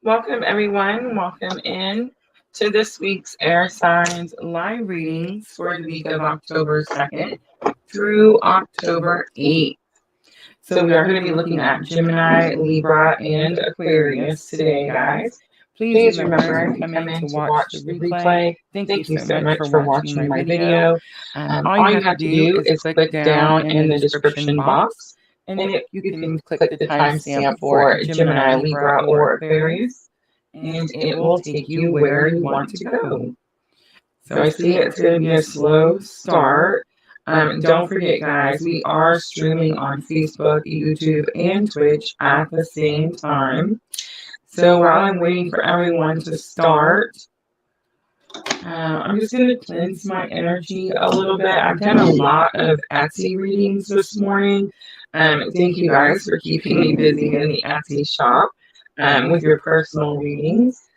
Welcome, everyone. Welcome in to this week's Air Signs live readings for the week of October 2nd through October 8th. So, we are going to be looking at Gemini, Libra, and Aquarius today, guys. Please remember, if you come in to watch the replay, thank you so much for watching my video. All you have to do is click down in the description box, and you can click the timestamp for Gemini, Libra, or Aquarius, and it will take you where you want to go. So I see it's going to be a slow start. Don't forget, guys, we are streaming on Facebook, YouTube, and Twitch at the same time. So while I'm waiting for everyone to start, I'm just going to cleanse my energy a little bit. I've done a lot of Etsy readings this morning. Thank you guys for keeping me busy in the Etsy shop with your personal readings.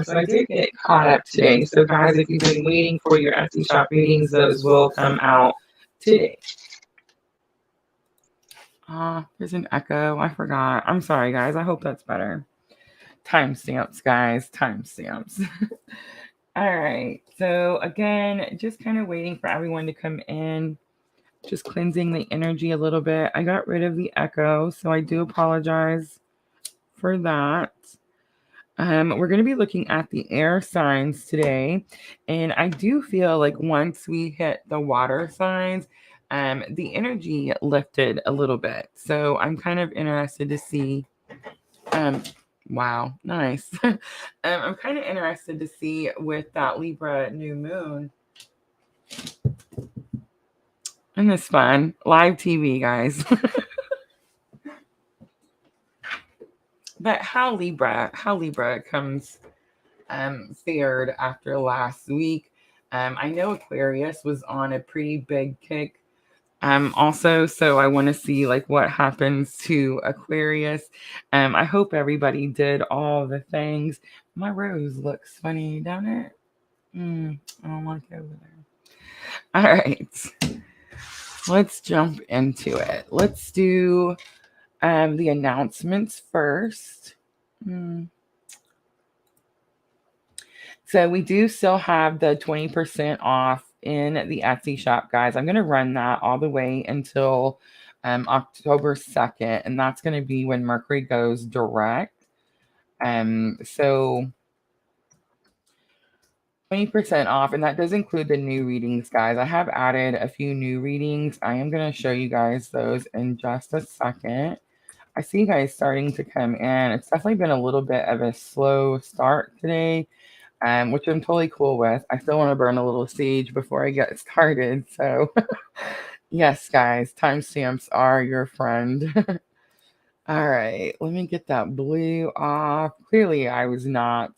So I did get caught up today. So guys, if you've been waiting for your Etsy shop readings, those will come out today. There's an echo. I forgot. I'm sorry, guys. I hope that's better. Timestamps, guys. Timestamps. All right. So again, just kind of waiting for everyone to come in. Just cleansing the energy a little bit. I got rid of the echo, so I do apologize for that. We're going to be looking at the air signs today, and I do feel like once we hit the water signs, the energy lifted a little bit. So I'm kind of interested to see. Wow, nice. I'm kind of interested to see with that Libra new moon. Isn't this fun? Live TV, guys. But how Libra comes fared after last week. I know Aquarius was on a pretty big kick also, so I want to see like what happens to Aquarius. I hope everybody did all the things. My rose looks funny, don't it? I don't want to go over there. All right, let's jump into it. Let's do the announcements first. So we do still have the 20% off in the Etsy shop, guys. I'm going to run that all the way until October 2nd, and that's going to be when Mercury goes direct. So 20% off, and that does include the new readings, guys. I have added a few new readings. I am going to show you guys those in just a second. I see you guys starting to come in. It's definitely been a little bit of a slow start today, which I'm totally cool with. I still want to burn a little sage before I get started. So yes, guys, timestamps are your friend. All right, let me get that blue off. Clearly, I was not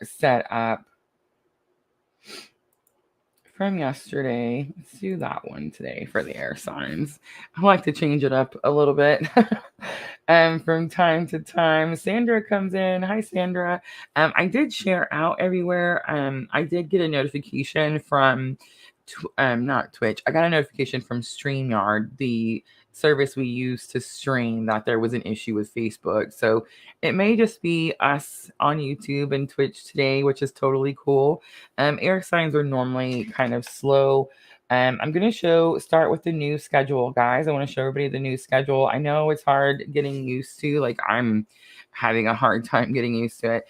set up from yesterday. Let's do that one today for the air signs. I like to change it up a little bit from time to time. Sandra comes in. Hi, Sandra. I did share out everywhere. I did get a notification from not Twitch. I got a notification from StreamYard, the service we use to stream, that there was an issue with Facebook. So it may just be us on YouTube and Twitch today, which is totally cool. Air signs are normally kind of slow. I'm going to start with the new schedule, guys. I want to show everybody the new schedule. I know it's hard getting used to, like I'm having a hard time getting used to it.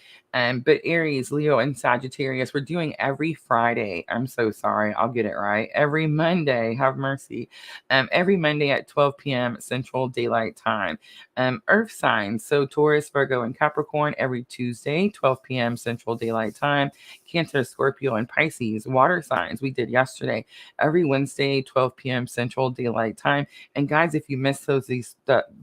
But Aries, Leo, and Sagittarius, we're doing every Friday. I'm so sorry. I'll get it right. Every Monday, have mercy. Every Monday at 12 p.m. Central Daylight Time. Earth signs, so Taurus, Virgo, and Capricorn, every Tuesday, 12 p.m. Central Daylight Time. Cancer, Scorpio, and Pisces. Water signs, we did yesterday. Every Wednesday, 12 p.m. Central Daylight Time. And guys, if you missed those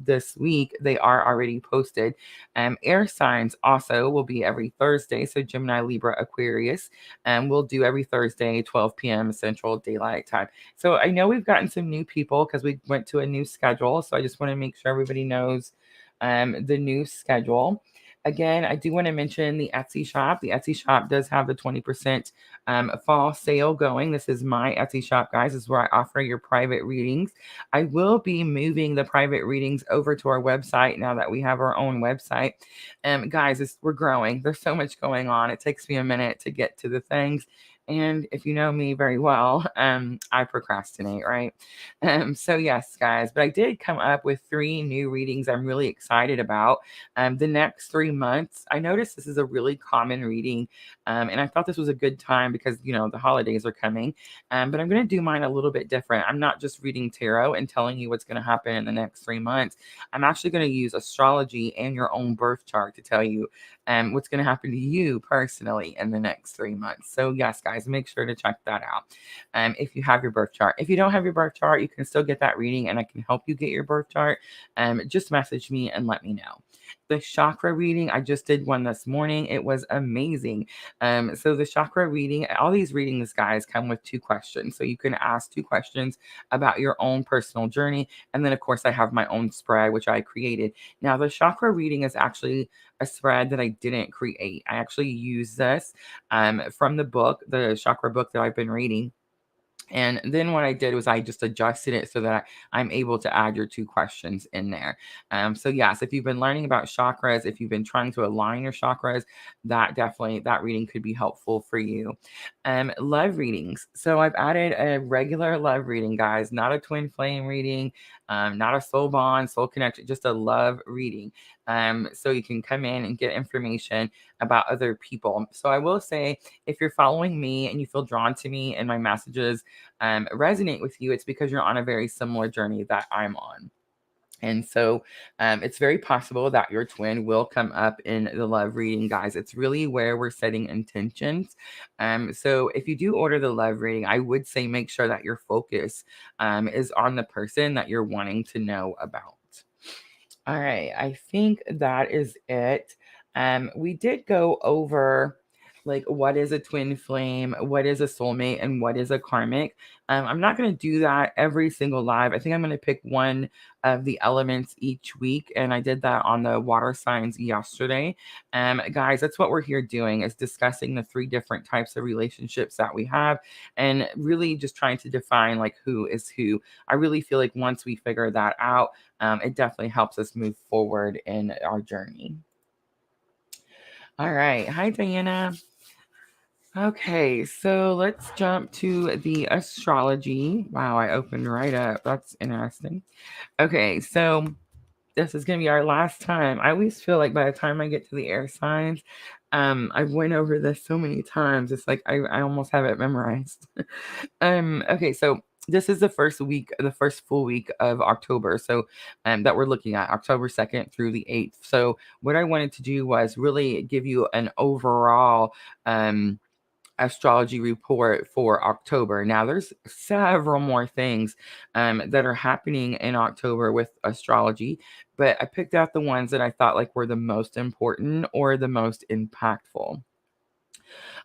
this week, they are already posted. Air signs also will be every Thursday. So Gemini, Libra, Aquarius, we'll do every Thursday, 12 p.m. Central Daylight Time. So I know we've gotten some new people because we went to a new schedule. So I just want to make sure everybody knows the new schedule. Again, I do want to mention the Etsy shop. The Etsy shop does have the 20% fall sale going. This is my Etsy shop, guys. This is where I offer your private readings. I will be moving the private readings over to our website now that we have our own website. Guys, we're growing. There's so much going on. It takes me a minute to get to the things. And if you know me very well, I procrastinate, right? So yes, guys, but I did come up with 3 new readings I'm really excited about. The next 3 months, I noticed this is a really common reading, and I thought this was a good time because, the holidays are coming, but I'm going to do mine a little bit different. I'm not just reading tarot and telling you what's going to happen in the next 3 months. I'm actually going to use astrology and your own birth chart to tell you what's going to happen to you personally in the next 3 months. So yes, guys, make sure to check that out if you have your birth chart. If you don't have your birth chart, you can still get that reading and I can help you get your birth chart. Just message me and let me know. The chakra reading, I just did one this morning. It was amazing. So the chakra reading, all these readings, guys, come with 2 questions. So you can ask 2 questions about your own personal journey. And then, of course, I have my own spread, which I created. Now, the chakra reading is actually a spread that I didn't create. I actually use this from the book, the chakra book that I've been reading. And then what I did was I just adjusted it so that I'm able to add your 2 questions in there. So yes, if you've been learning about chakras, if you've been trying to align your chakras, that reading could be helpful for you. Love readings. So I've added a regular love reading, guys, not a twin flame reading, not a soul bond, soul connection, just a love reading. So you can come in and get information about other people. So I will say, if you're following me and you feel drawn to me and my messages resonate with you, it's because you're on a very similar journey that I'm on. And so it's very possible that your twin will come up in the love reading, guys. It's really where we're setting intentions. So if you do order the love reading, I would say make sure that your focus is on the person that you're wanting to know about. All right, I think that is it. We did go over like what is a twin flame, what is a soulmate, and what is a karmic. I'm not going to do that every single live. I think I'm going to pick one of the elements each week, and I did that on the water signs yesterday. Guys, that's what we're here doing, is discussing the 3 different types of relationships that we have, and really just trying to define like who is who. I really feel like once we figure that out, it definitely helps us move forward in our journey. All right. Hi, Diana. Okay, so let's jump to the astrology. Wow, I opened right up. That's interesting. Okay, so this is going to be our last time. I always feel like by the time I get to the air signs, I've went over this so many times. It's like I almost have it memorized. Okay, so this is the first week, the first full week of October. So that we're looking at October 2nd through the 8th. So what I wanted to do was really give you an overall astrology report for October. Now, there's several more things that are happening in October with astrology, but I picked out the ones that I thought like were the most important or the most impactful.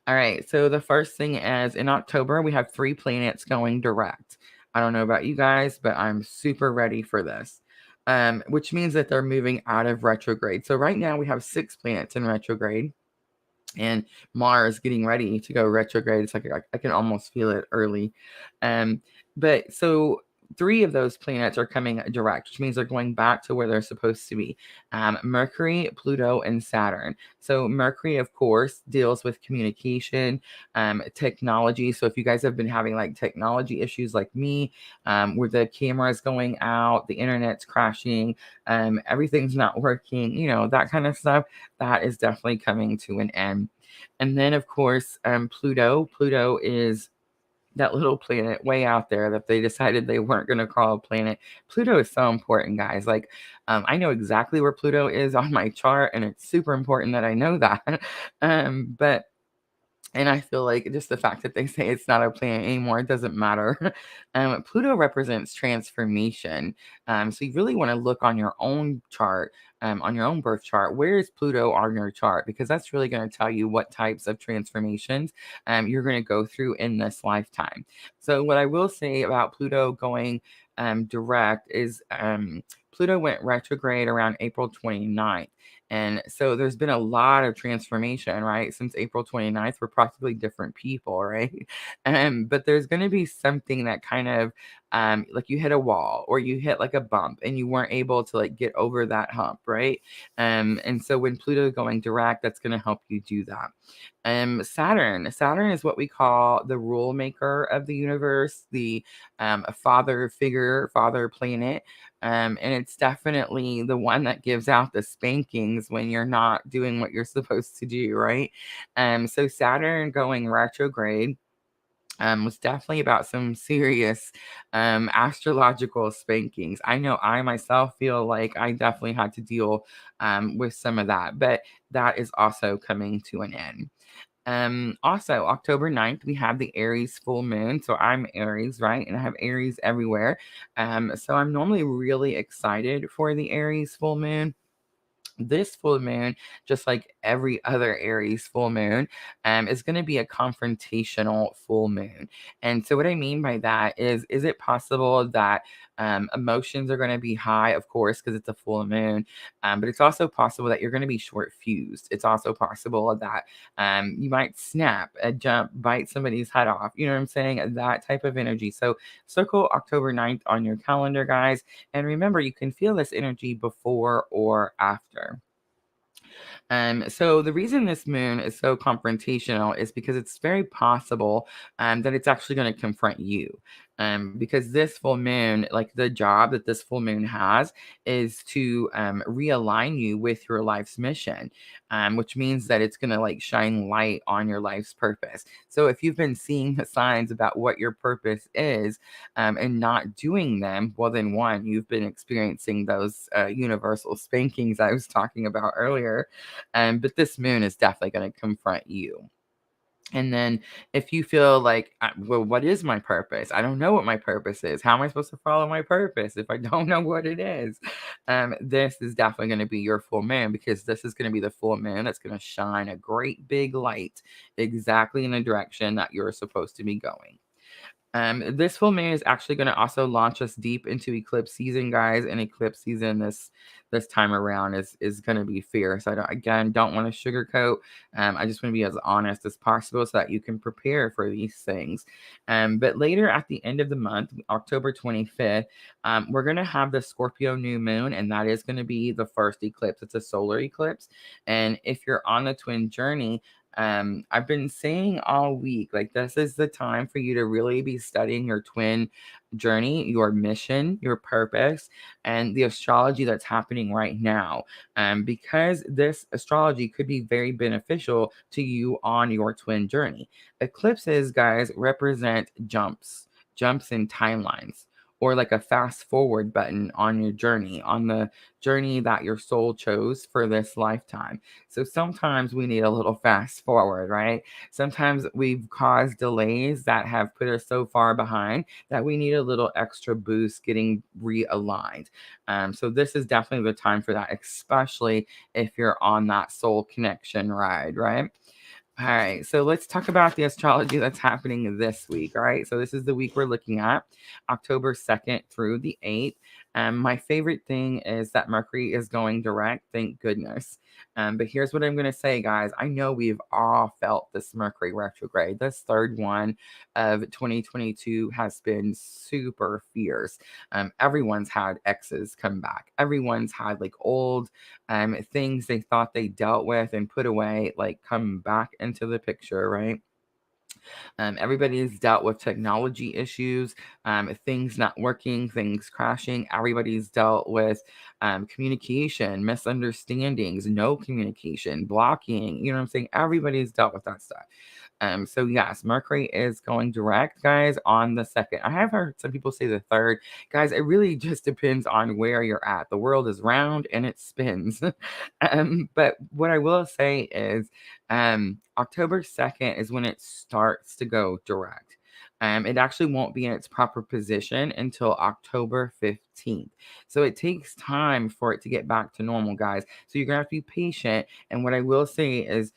All right, so the first thing is in October, we have 3 planets going direct. I don't know about you guys, but I'm super ready for this. Which means that they're moving out of retrograde. So right now we have 6 planets in retrograde, and Mars getting ready to go retrograde. It's like I can almost feel it early. But so 3 of those planets are coming direct, which means they're going back to where they're supposed to be. Mercury, Pluto, and Saturn. So Mercury, of course, deals with communication, technology. So if you guys have been having like technology issues like me, where the camera's going out, the internet's crashing, everything's not working, that kind of stuff, that is definitely coming to an end. And then, of course, Pluto is that little planet way out there that they decided they weren't going to call a planet. Pluto is so important, guys. Like, I know exactly where Pluto is on my chart, and it's super important that I know that. But and I feel like just the fact that they say it's not a planet anymore, it doesn't matter. Pluto represents transformation. So you really want to look on your own chart, on your own birth chart. Where is Pluto on your chart? Because that's really going to tell you what types of transformations you're going to go through in this lifetime. So what I will say about Pluto going direct is Pluto went retrograde around April 29th. And so there's been a lot of transformation, right? Since April 29th, we're practically different people, right? But there's going to be something that kind of like you hit a wall or you hit like a bump and you weren't able to like get over that hump, right? And so when Pluto going direct, that's going to help you do that. Saturn is what we call the rule maker of the universe, the father figure, father planet. And it's definitely the one that gives out the spankings when you're not doing what you're supposed to do, right? So Saturn going retrograde was definitely about some serious astrological spankings. I know I myself feel like I definitely had to deal with some of that, but that is also coming to an end. Also, October 9th, we have the Aries full moon. So I'm Aries, right? And I have Aries everywhere. So I'm normally really excited for the Aries full moon. This full moon, just like every other Aries full moon, is going to be a confrontational full moon. And so, what I mean by that is it possible that emotions are going to be high, of course, because it's a full moon, but it's also possible that you're going to be short fused. It's also possible that you might snap, jump, bite somebody's head off. You know what I'm saying? That type of energy. So, circle October 9th on your calendar, guys. And remember, you can feel this energy before or after. So the reason this moon is so confrontational is because it's very possible that it's actually going to confront you. Because this full moon, like the job that this full moon has, is to realign you with your life's mission, which means that it's going to like shine light on your life's purpose. So if you've been seeing the signs about what your purpose is and not doing them, well, then one, you've been experiencing those universal spankings I was talking about earlier. But this moon is definitely going to confront you. And then if you feel like, well, what is my purpose? I don't know what my purpose is. How am I supposed to follow my purpose if I don't know what it is? This is definitely going to be your full moon, because this is going to be the full moon that's going to shine a great big light exactly in the direction that you're supposed to be going. This full moon is actually going to also launch us deep into eclipse season, guys. And eclipse season this time around is going to be fierce. I don't want to sugarcoat. I just want to be as honest as possible so that you can prepare for these things. But later at the end of the month, October 25th, we're going to have the Scorpio new moon, and that is going to be the first eclipse. It's a solar eclipse, and if you're on the twin journey, I've been saying all week, like, this is the time for you to really be studying your twin journey, your mission, your purpose, and the astrology that's happening right now. Because this astrology could be very beneficial to you on your twin journey. Eclipses, guys, represent jumps in timelines, or like a fast forward button on your journey, on the journey that your soul chose for this lifetime. So sometimes we need a little fast forward, right? Sometimes we've caused delays that have put us so far behind that we need a little extra boost getting realigned. So this is definitely the time for that, especially if you're on that soul connection ride, right? All right, so let's talk about the astrology that's happening this week. All right, so this is the week we're looking at, October 2nd through the 8th. My favorite thing is that Mercury is going direct, thank goodness. But here's what I'm going to say, guys. I know we've all felt this Mercury retrograde. This third one of 2022 has been super fierce. Everyone's had exes come back. Everyone's had like old things they thought they dealt with and put away, like, come back into the picture, right? Everybody's dealt with technology issues, things not working, things crashing. Everybody's dealt with communication, misunderstandings, no communication, blocking. You know what I'm saying? Everybody's dealt with that stuff. So yes, Mercury is going direct, guys, on the 2nd. I have heard some people say the 3rd. Guys, it really just depends on where you're at. The world is round and it spins. But what I will say is October 2nd is when it starts to go direct. It actually won't be in its proper position until October 15th. So it takes time for it to get back to normal, guys. So you're going to have to be patient. And what I will say is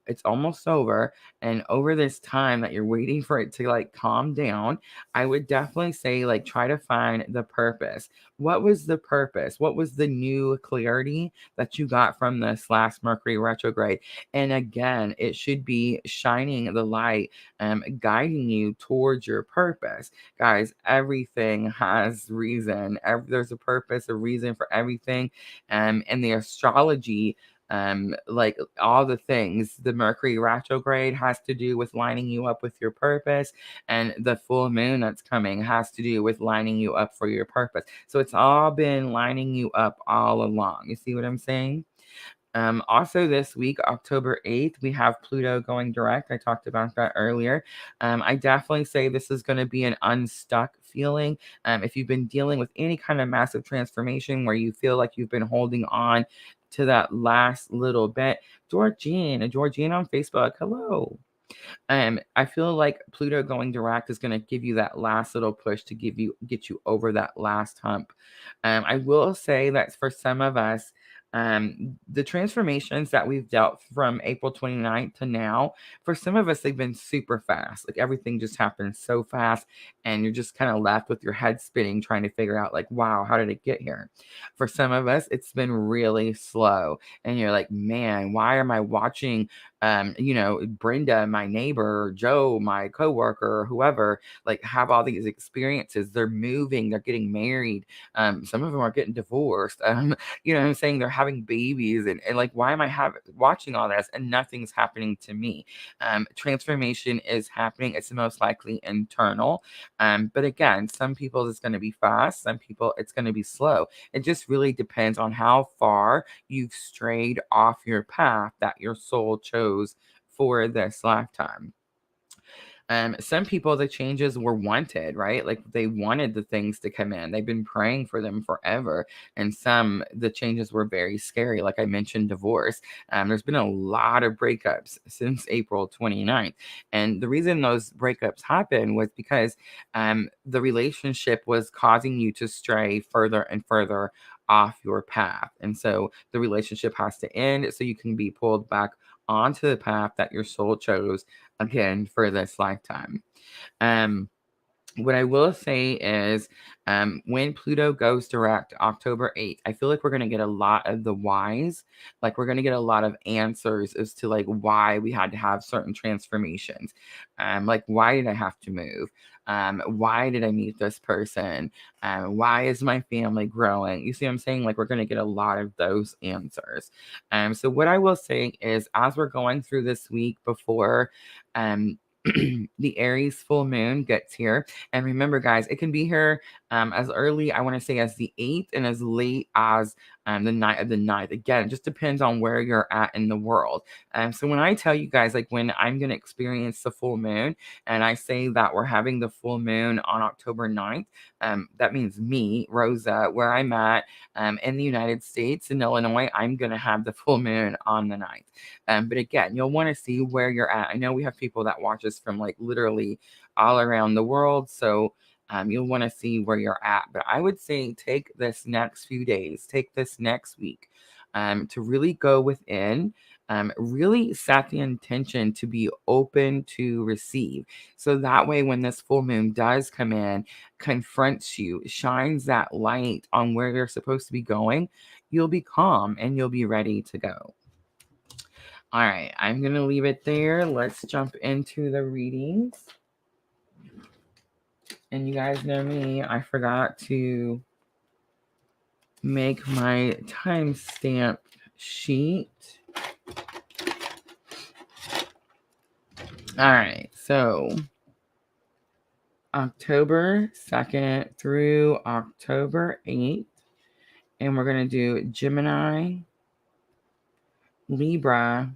it's almost over. And over this time that you're waiting for it to like calm down, I would definitely say like try to find the purpose. What was the purpose? What was the new clarity that you got from this last Mercury retrograde? And again, it should be shining the light, guiding you towards your purpose. Guys, everything has reason. There's a purpose, a reason for everything. And the astrology, like all the things, the Mercury retrograde has to do with lining you up with your purpose, and the full moon that's coming has to do with lining you up for your purpose. So it's all been lining you up all along. You see what I'm saying? Also this week, October 8th, we have Pluto going direct. I talked about that earlier. I definitely say this is going to be an unstuck feeling. If you've been dealing with any kind of massive transformation where you feel like you've been holding on to that last little bit, Georgine on Facebook, hello. I feel like Pluto going direct is going to give you that last little push to get you over that last hump. I will say that for some of us, the transformations that we've dealt from April 29th to now, for some of us, they've been super fast. Like everything just happened so fast, and you're just kind of left with your head spinning, trying to figure out, like, wow, how did it get here? For some of us, it's been really slow, and you're like, man, why am I watching Brenda, my neighbor, Joe, my coworker, whoever, like have all these experiences? They're moving, they're getting married. Some of them are getting divorced. You know what I'm saying? They're having babies, and like, why am I watching all this and nothing's happening to me? Transformation is happening. It's most likely internal. But again, some people it's going to be fast, some people it's going to be slow. It just really depends on how far you've strayed off your path that your soul chose for this lifetime. Some people, the changes were wanted, right? Like they wanted the things to come in. They've been praying for them forever. And some, the changes were very scary. Like I mentioned, divorce. There's been a lot of breakups since April 29th. And the reason those breakups happened was because the relationship was causing you to stray further and further off your path. And so the relationship has to end so you can be pulled back onto the path that your soul chose again for this lifetime. Um, what I will say is when Pluto goes direct October 8th, I feel like we're going to get a lot of the whys. Like we're going to get a lot of answers as to like why we had to have certain transformations. Like why did I have to move? Why did I meet this person? Why is my family growing? You see what I'm saying? Like we're going to get a lot of those answers. So what I will say is as we're going through this week before the Aries full moon gets here. And remember, guys, it can be here as early, I want to say, as the 8th and as late as the night of the 9th. Again, it just depends on where you're at in the world. So when I tell you guys, like when I'm going to experience the full moon, and I say that we're having the full moon on October 9th, that means me, Rosa, where I'm at in the United States, in Illinois, I'm going to have the full moon on the 9th. But again, you'll want to see where you're at. I know we have people that watch us from like literally all around the world. So you'll want to see where you're at. But I would say take this next few days, take this next week to really go within, really set the intention to be open to receive. So that way, when this full moon does come in, confronts you, shines that light on where you're supposed to be going, you'll be calm and you'll be ready to go. All right, I'm going to leave it there. Let's jump into the readings. And you guys know me, I forgot to make my timestamp sheet. All right, so October 2nd through October 8th, and we're going to do Gemini, Libra,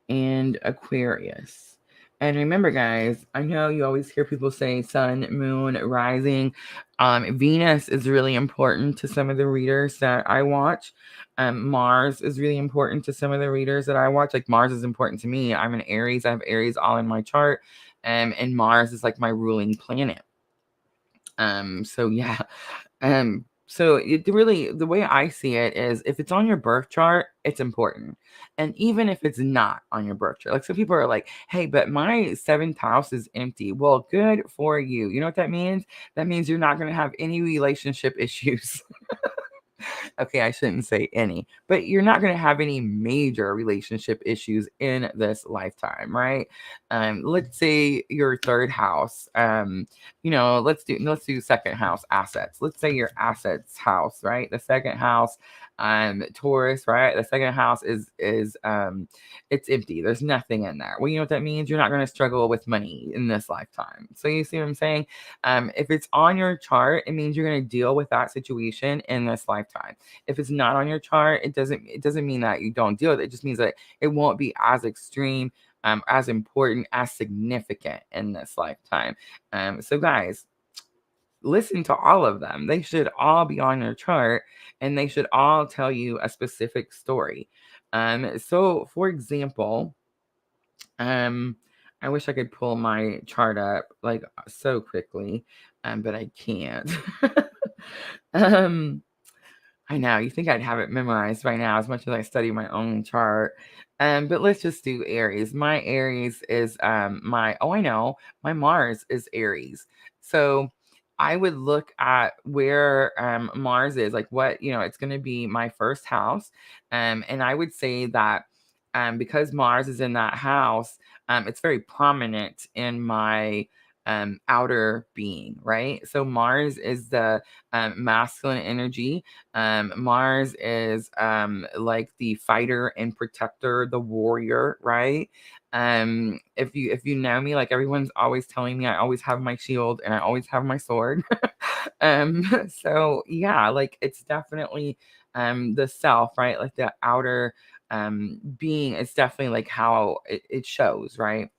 and Aquarius. And remember, guys, I know you always hear people say sun, moon, rising. Venus is really important to some of the readers that I watch. Mars is really important to some of the readers that I watch. Like Mars is important to me. I'm an Aries. I have Aries all in my chart. And Mars is like my ruling planet. So yeah. So it really, the way I see it is, if it's on your birth chart, it's important. And even if it's not on your birth chart, like some people are like, hey, but my seventh house is empty. Well, good for you. You know what that means? That means you're not going to have any relationship issues. Okay, I shouldn't say any, but you're not going to have any major relationship issues in this lifetime, right? Let's say your third house, let's do second house assets. Let's say your assets house, right? The second house, Taurus, right? The second house is it's empty. There's nothing in there. Well, you know what that means? You're not going to struggle with money in this lifetime. So you see what I'm saying? If it's on your chart, it means you're going to deal with that situation in this lifetime. If it's not on your chart, it doesn't mean that you don't deal with it. It just means that it won't be as extreme, as important, as significant in this lifetime. So guys, listen to all of them. They should all be on your chart, and they should all tell you a specific story. So for example, I wish I could pull my chart up like so quickly, but I can't. um, I know, you think I'd have it memorized by now as much as I study my own chart. But let's just do Aries. My Aries is I know, my Mars is Aries. So I would look at where Mars is, like what, it's going to be my first house. And I would say that because Mars is in that house, it's very prominent in my outer being, right? So Mars is the masculine energy. Mars is like the fighter and protector, the warrior, right? If you know me, like everyone's always telling me I always have my shield and I always have my sword. So yeah, like it's definitely the self, right? Like the outer being is definitely like how it shows, right?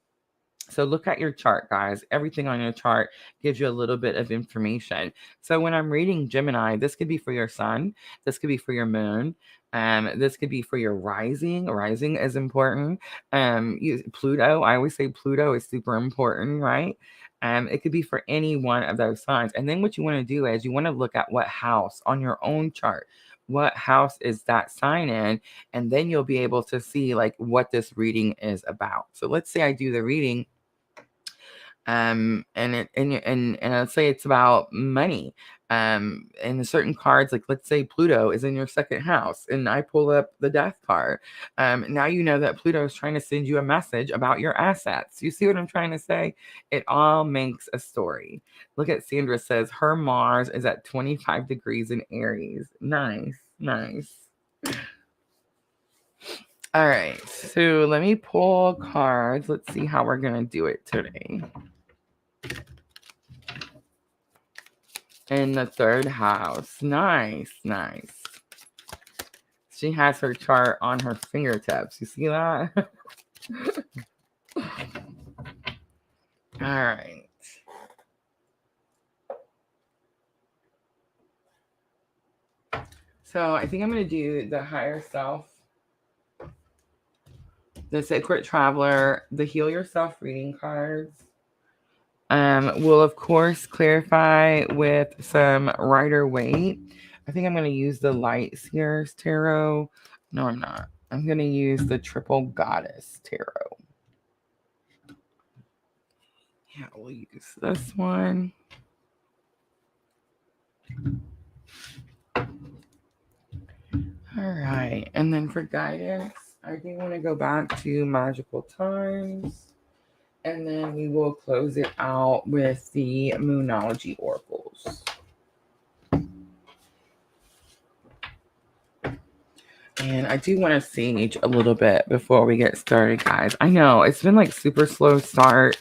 So look at your chart, guys. Everything on your chart gives you a little bit of information. So when I'm reading Gemini, this could be for your sun. This could be for your moon. This could be for your rising. Rising is important. Pluto. I always say Pluto is super important, right? It could be for any one of those signs. And then what you want to do is you want to look at what house on your own chart. What house is that sign in? And then you'll be able to see like what this reading is about. So let's say I do the reading, and let's say it's about money, and certain cards, like let's say Pluto is in your second house, and I pull up the death card. Now you know that Pluto is trying to send you a message about your assets. You see what I'm trying to say? It all makes a story. Look at Sandra says her Mars is at 25 degrees in Aries. Nice. All right, so let me pull cards. Let's see how we're gonna do it today. In the third house. Nice. She has her chart on her fingertips. You see that? All right. So I think I'm going to do the higher self, the sacred traveler, the heal yourself reading cards. We'll of course clarify with some Rider Waite. I think I'm going to use the Light Seers Tarot. No, I'm not. I'm going to use the Triple Goddess Tarot. Yeah, we'll use this one. All right. And then for guidance, I do want to go back to Magical Times. And then we will close it out with the Moonology Oracles. And I do want to sage a little bit before we get started, guys. I know it's been like super slow start.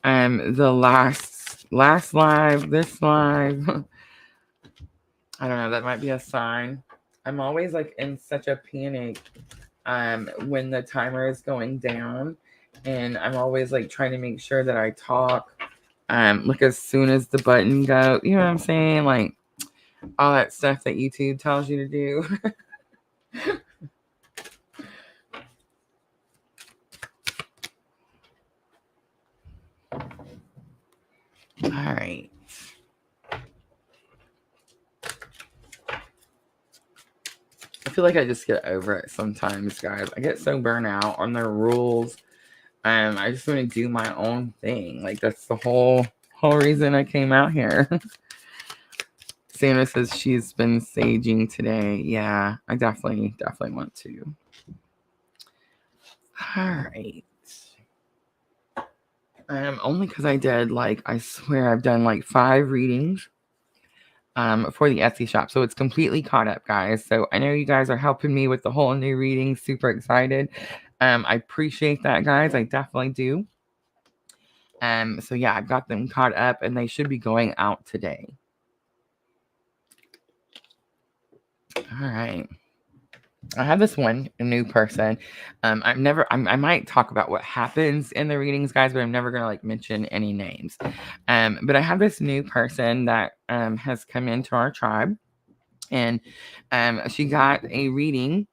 The last live, this live. I don't know, that might be a sign. I'm always like in such a panic when the timer is going down, and I'm always like trying to make sure that I talk like as soon as the button goes, you know what I'm saying? Like all that stuff that YouTube tells you to do. All right. feel like I just get over it sometimes, guys. I get so burnt out on their rules. I just want to do my own thing. Like, that's the whole reason I came out here. Sandra says she's been saging today. Yeah, I definitely want to. All right. Only because I did, like, I swear I've done like 5 readings for the Etsy shop. So it's completely caught up, guys. So I know you guys are helping me with the whole new reading. Super excited. I appreciate that, guys. I definitely do. So yeah, I've got them caught up and they should be going out today. All right. I have this one new person. I might talk about what happens in the readings, guys, but I'm never going to like mention any names. But I have this new person that has come into our tribe, and she got a reading.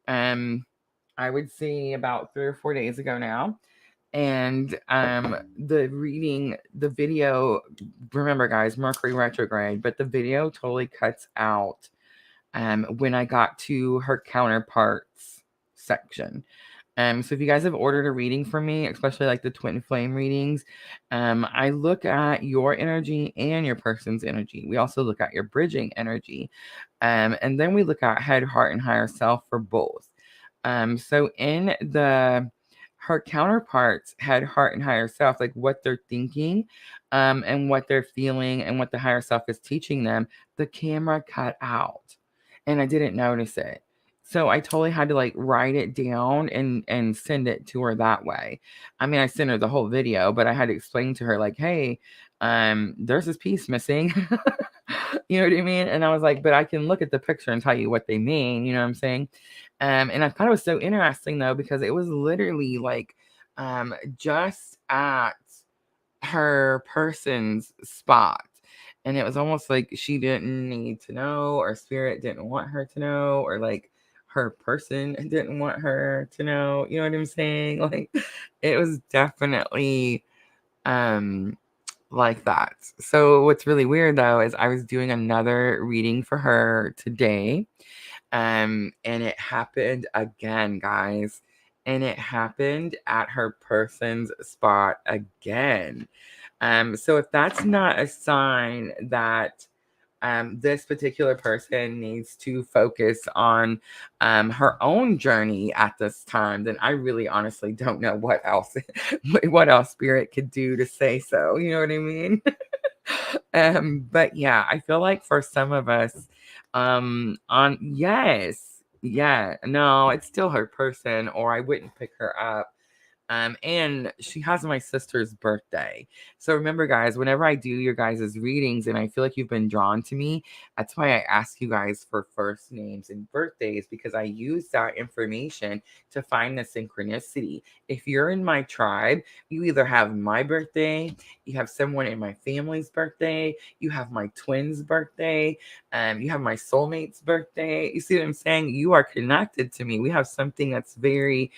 I would say about 3 or 4 days ago now. And the reading, the video, remember, guys, Mercury retrograde, but the video totally cuts out when I got to her counterparts section. So if you guys have ordered a reading from me, especially like the twin flame readings, I look at your energy and your person's energy. We also look at your bridging energy. And then we look at head, heart, and higher self for both. So in her counterparts, head, heart, and higher self, like what they're thinking, and what they're feeling, and what the higher self is teaching them, the camera cut out. And I didn't notice it. So I totally had to like write it down and send it to her that way. I mean, I sent her the whole video, but I had to explain to her like, hey, there's this piece missing. You know what I mean? And I was like, but I can look at the picture and tell you what they mean. You know what I'm saying? And I thought it was so interesting though, because it was literally like just at her person's spot. And it was almost like she didn't need to know, or spirit didn't want her to know, or like her person didn't want her to know. You know what I'm saying? Like, it was definitely like that. So what's really weird though is I was doing another reading for her today. And it happened again, guys. And it happened at her person's spot again. So if that's not a sign that this particular person needs to focus on her own journey at this time, then I really honestly don't know what else spirit could do to say so. You know what I mean? But yeah, I feel like for some of us, no, it's still her person, or I wouldn't pick her up. And she has my sister's birthday. So remember, guys, whenever I do your guys' readings and I feel like you've been drawn to me, that's why I ask you guys for first names and birthdays, because I use that information to find the synchronicity. If you're in my tribe, you either have my birthday, you have someone in my family's birthday, you have my twins' birthday, you have my soulmate's birthday. You see what I'm saying? You are connected to me. We have something that's very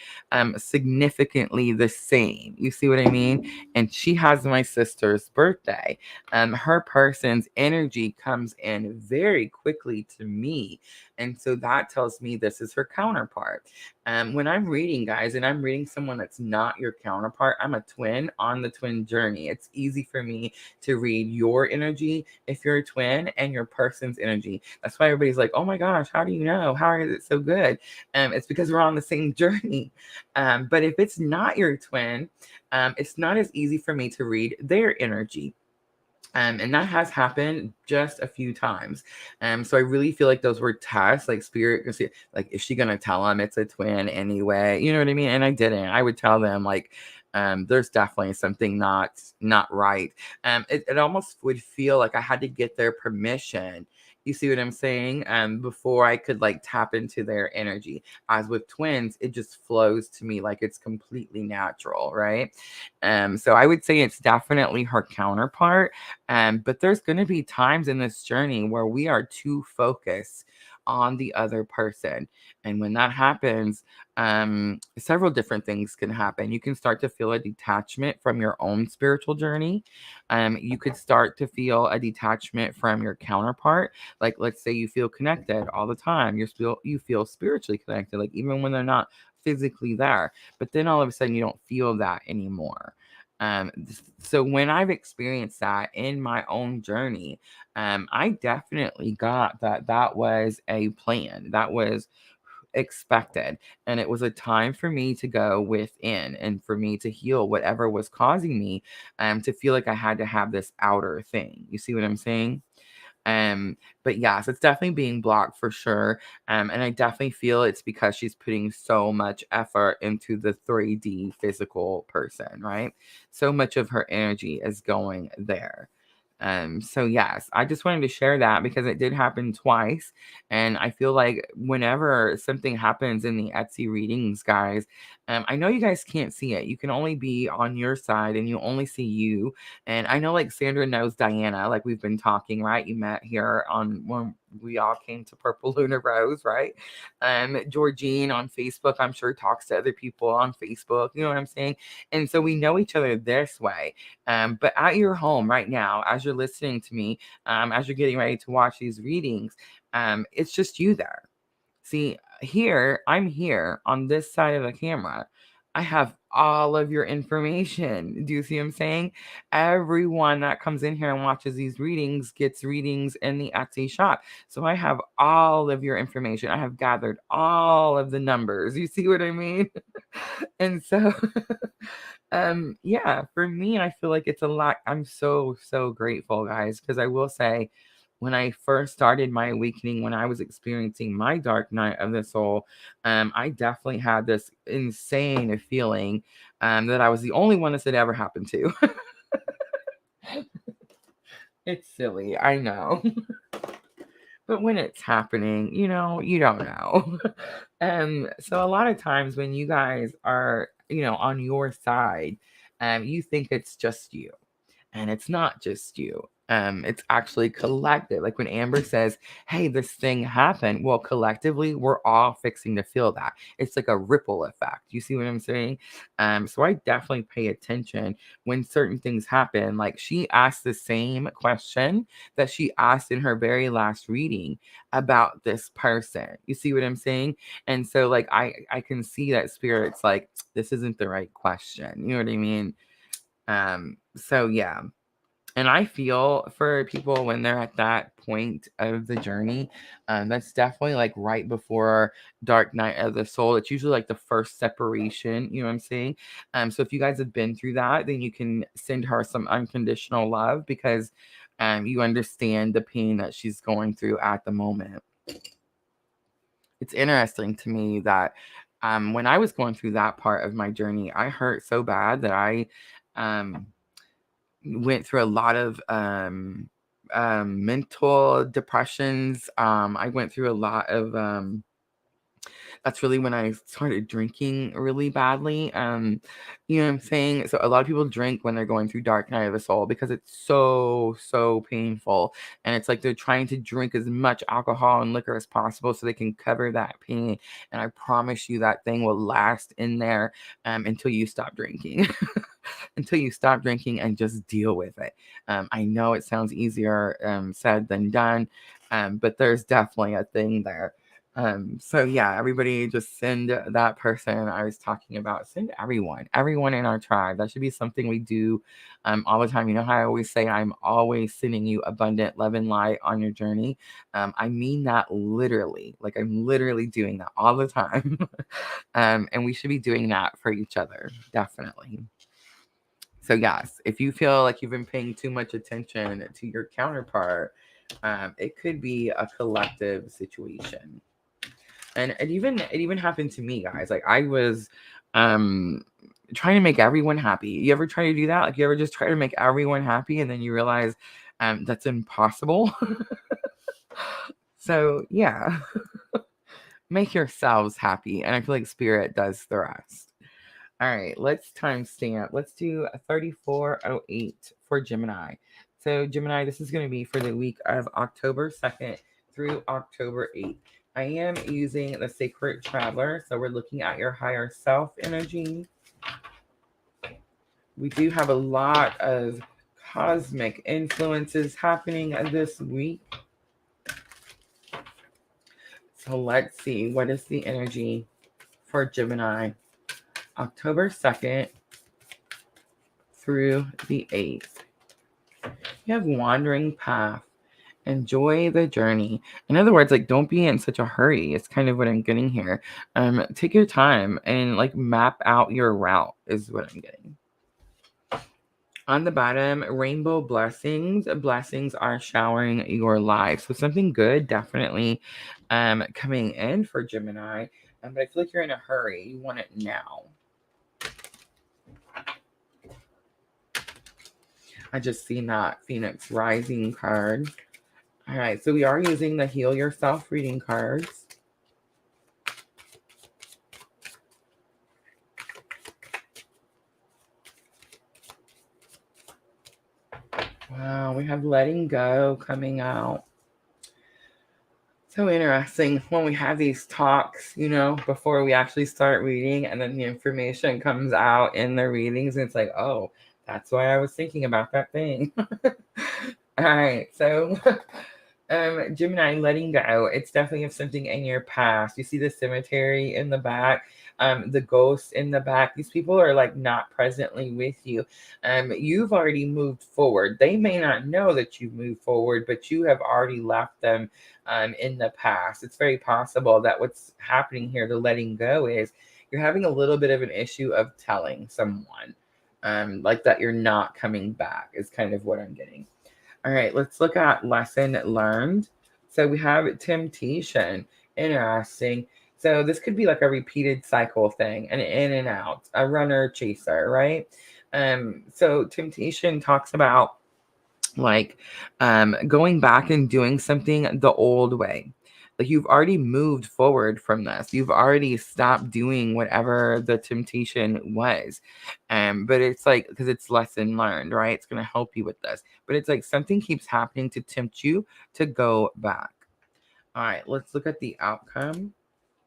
significantly the same. You see what I mean? And she has my sister's birthday. Her person's energy comes in very quickly to me. And so that tells me this is her counterpart. When I'm reading, guys, and I'm reading someone that's not your counterpart, I'm a twin on the twin journey. It's easy for me to read your energy if you're a twin, and your person's energy. That's why everybody's like, oh my gosh, how do you know? How is it so good? It's because we're on the same journey. But if it's not your twin, it's not as easy for me to read their energy. And that has happened just a few times. So I really feel like those were tests, like spirit, like, is she going to tell them it's a twin anyway? You know what I mean? And I didn't. I would tell them like, there's definitely something not right. It almost would feel like I had to get their permission. You see what I'm saying? Before I could like tap into their energy. As with twins, it just flows to me like it's completely natural, right? So I would say it's definitely her counterpart. But there's going to be times in this journey where we are too focused on the other person. And when that happens, several different things can happen. You can start to feel a detachment from your own spiritual journey. You could start to feel a detachment from your counterpart. Like, let's say you feel connected all the time. You feel spiritually connected, like even when they're not physically there. But then all of a sudden you don't feel that anymore. So when I've experienced that in my own journey, I definitely got that was a plan. That was expected. And it was a time for me to go within and for me to heal whatever was causing me to feel like I had to have this outer thing. You see what I'm saying? But yes, it's definitely being blocked for sure. And I definitely feel it's because she's putting so much effort into the 3D physical person, right? So much of her energy is going there. So yes, I just wanted to share that because it did happen twice. And I feel like whenever something happens in the Etsy readings, guys, I know you guys can't see it. You can only be on your side and you only see you. And I know like Sandra knows Diana, like we've been talking, right? You met here on when we all came to Purple LunaRose, right? Georgine on Facebook, I'm sure talks to other people on Facebook. You know what I'm saying? And so we know each other this way. But at your home right now, as you're listening to me, as you're getting ready to watch these readings, it's just you there. See, here, I'm here on this side of the camera. I have all of your information. Do you see what I'm saying? Everyone that comes in here and watches these readings gets readings in the Etsy shop. So I have all of your information. I have gathered all of the numbers. You see what I mean? And so yeah, for me, I feel like it's a lot. I'm so grateful, guys, because I will say when I first started my awakening, when I was experiencing my dark night of the soul, I definitely had this insane feeling that I was the only one this had ever happened to. It's silly, I know. But when it's happening, you don't know. So a lot of times when you guys are, on your side, you think it's just you. And it's not just you. It's actually collective. Like when Amber says, hey, this thing happened. Well, collectively, we're all fixing to feel that. It's like a ripple effect. You see what I'm saying? So I definitely pay attention when certain things happen. Like she asked the same question that she asked in her very last reading about this person. You see what I'm saying? And so like I can see that spirit's like, this isn't the right question. You know what I mean? So yeah. And I feel for people when they're at that point of the journey, that's definitely like right before Dark Night of the Soul. It's usually like the first separation, you know what I'm saying? So if you guys have been through that, then you can send her some unconditional love because you understand the pain that she's going through at the moment. It's interesting to me that when I was going through that part of my journey, I hurt so bad that I went through a lot of mental depressions. I went through a lot of that's really when I started drinking really badly. You know what I'm saying? So a lot of people drink when they're going through dark night of the soul because it's so painful. And it's like they're trying to drink as much alcohol and liquor as possible so they can cover that pain. And I promise you that thing will last in there until you stop drinking. Until you stop drinking and just deal with it. I know it sounds easier said than done, but there's definitely a thing there. So yeah, everybody just send that person I was talking about, send everyone in our tribe. That should be something we do all the time. You know how I always say I'm always sending you abundant love and light on your journey. I mean that literally, like I'm literally doing that all the time. And we should be doing that for each other, definitely. So yes, if you feel like you've been paying too much attention to your counterpart, it could be a collective situation. And it even happened to me, guys. Like I was trying to make everyone happy. You ever try to do that? Like you ever just try to make everyone happy and then you realize that's impossible? So yeah, make yourselves happy. And I feel like spirit does the rest. All right, let's timestamp. Let's do a 3408 for Gemini. So Gemini, this is going to be for the week of October 2nd through October 8th. I am using the Sacred Traveler, so we're looking at your higher self energy. We do have a lot of cosmic influences happening this week. So let's see, what is the energy for Gemini? October 2nd through the 8th. You have wandering path. Enjoy the journey. In other words, like, don't be in such a hurry. It's kind of what I'm getting here. Take your time and like map out your route is what I'm getting. On the bottom, rainbow blessings. Blessings are showering your life. So something good definitely coming in for Gemini. But I feel like you're in a hurry. You want it now. I just seen that Phoenix Rising card. All right, so we are using the Heal Yourself reading cards. Wow, we have letting go coming out. So interesting when we have these talks, you know, before we actually start reading, and then the information comes out in the readings, and it's like, oh, that's why I was thinking about that thing. All right, so Gemini, letting go. It's definitely of something in your past. You see the cemetery in the back, the ghost in the back. These people are like not presently with you. You've already moved forward. They may not know that you've moved forward, but you have already left them in the past. It's very possible that what's happening here, the letting go, is you're having a little bit of an issue of telling someone like that you're not coming back is kind of what I'm getting. All right, let's look at lesson learned. So we have temptation. Interesting. So this could be like a repeated cycle thing, an in and out, a runner chaser, right? So temptation talks about like going back and doing something the old way. Like you've already moved forward from this. You've already stopped doing whatever the temptation was. But it's like, because it's lesson learned, right? It's going to help you with this. But it's like something keeps happening to tempt you to go back. All right, let's look at the outcome.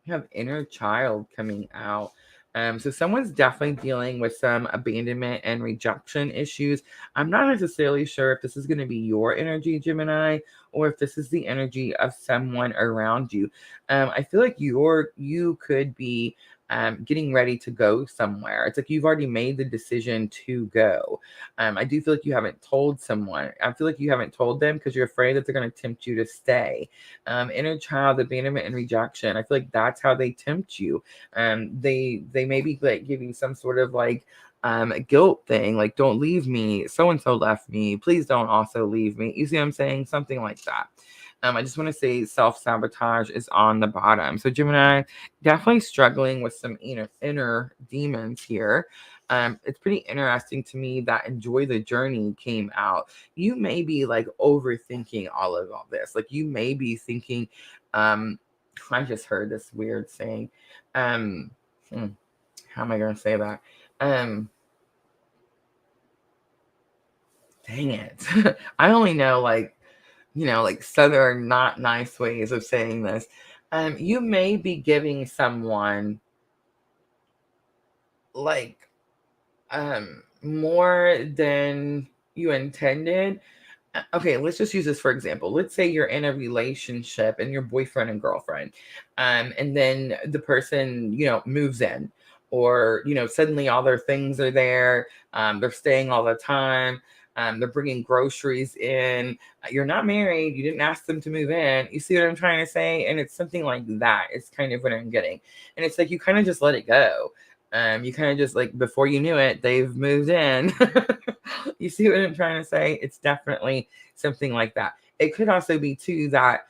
You have inner child coming out. So someone's definitely dealing with some abandonment and rejection issues. I'm not necessarily sure if this is going to be your energy, Gemini, or if this is the energy of someone around you. I feel like you could be getting ready to go somewhere. It's like you've already made the decision to go. I do feel like you haven't told someone. I feel like you haven't told them because you're afraid that they're going to tempt you to stay. Inner child, abandonment, and rejection. I feel like that's how they tempt you. They maybe like give you some sort of like guilt thing, like don't leave me. So and so left me. Please don't also leave me. You see what I'm saying? Something like that. I just want to say self-sabotage is on the bottom. So Gemini, definitely struggling with some inner demons here. It's pretty interesting to me that enjoy the journey came out. You may be like overthinking all this. Like you may be thinking, I just heard this weird saying. How am I going to say that? Dang it. I only know like southern not nice ways of saying this. You may be giving someone like more than you intended. Okay, let's just use this for example. Let's say you're in a relationship and you're boyfriend and girlfriend, and then the person moves in, or suddenly all their things are there. They're staying all the time. They're bringing groceries in. You're not married. You didn't ask them to move in. You see what I'm trying to say? And it's something like that. It's kind of what I'm getting. And it's like you kind of just let it go. You kind of just like before you knew it, they've moved in. You see what I'm trying to say? It's definitely something like that. It could also be too that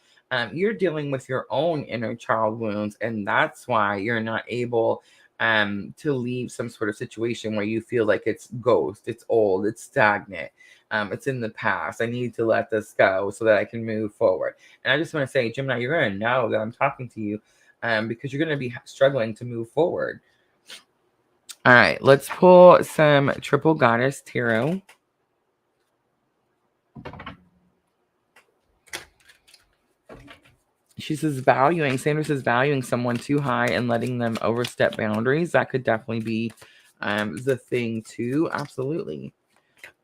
you're dealing with your own inner child wounds, and that's why you're not able to leave some sort of situation where you feel like it's ghost, it's old, it's stagnant, it's in the past. I need to let this go so that I can move forward. And I just want to say, Gemini, you're going to know that I'm talking to you because you're going to be struggling to move forward. All right, let's pull some Triple Goddess Tarot. She says Sandra says valuing someone too high and letting them overstep boundaries. That could definitely be the thing too. Absolutely.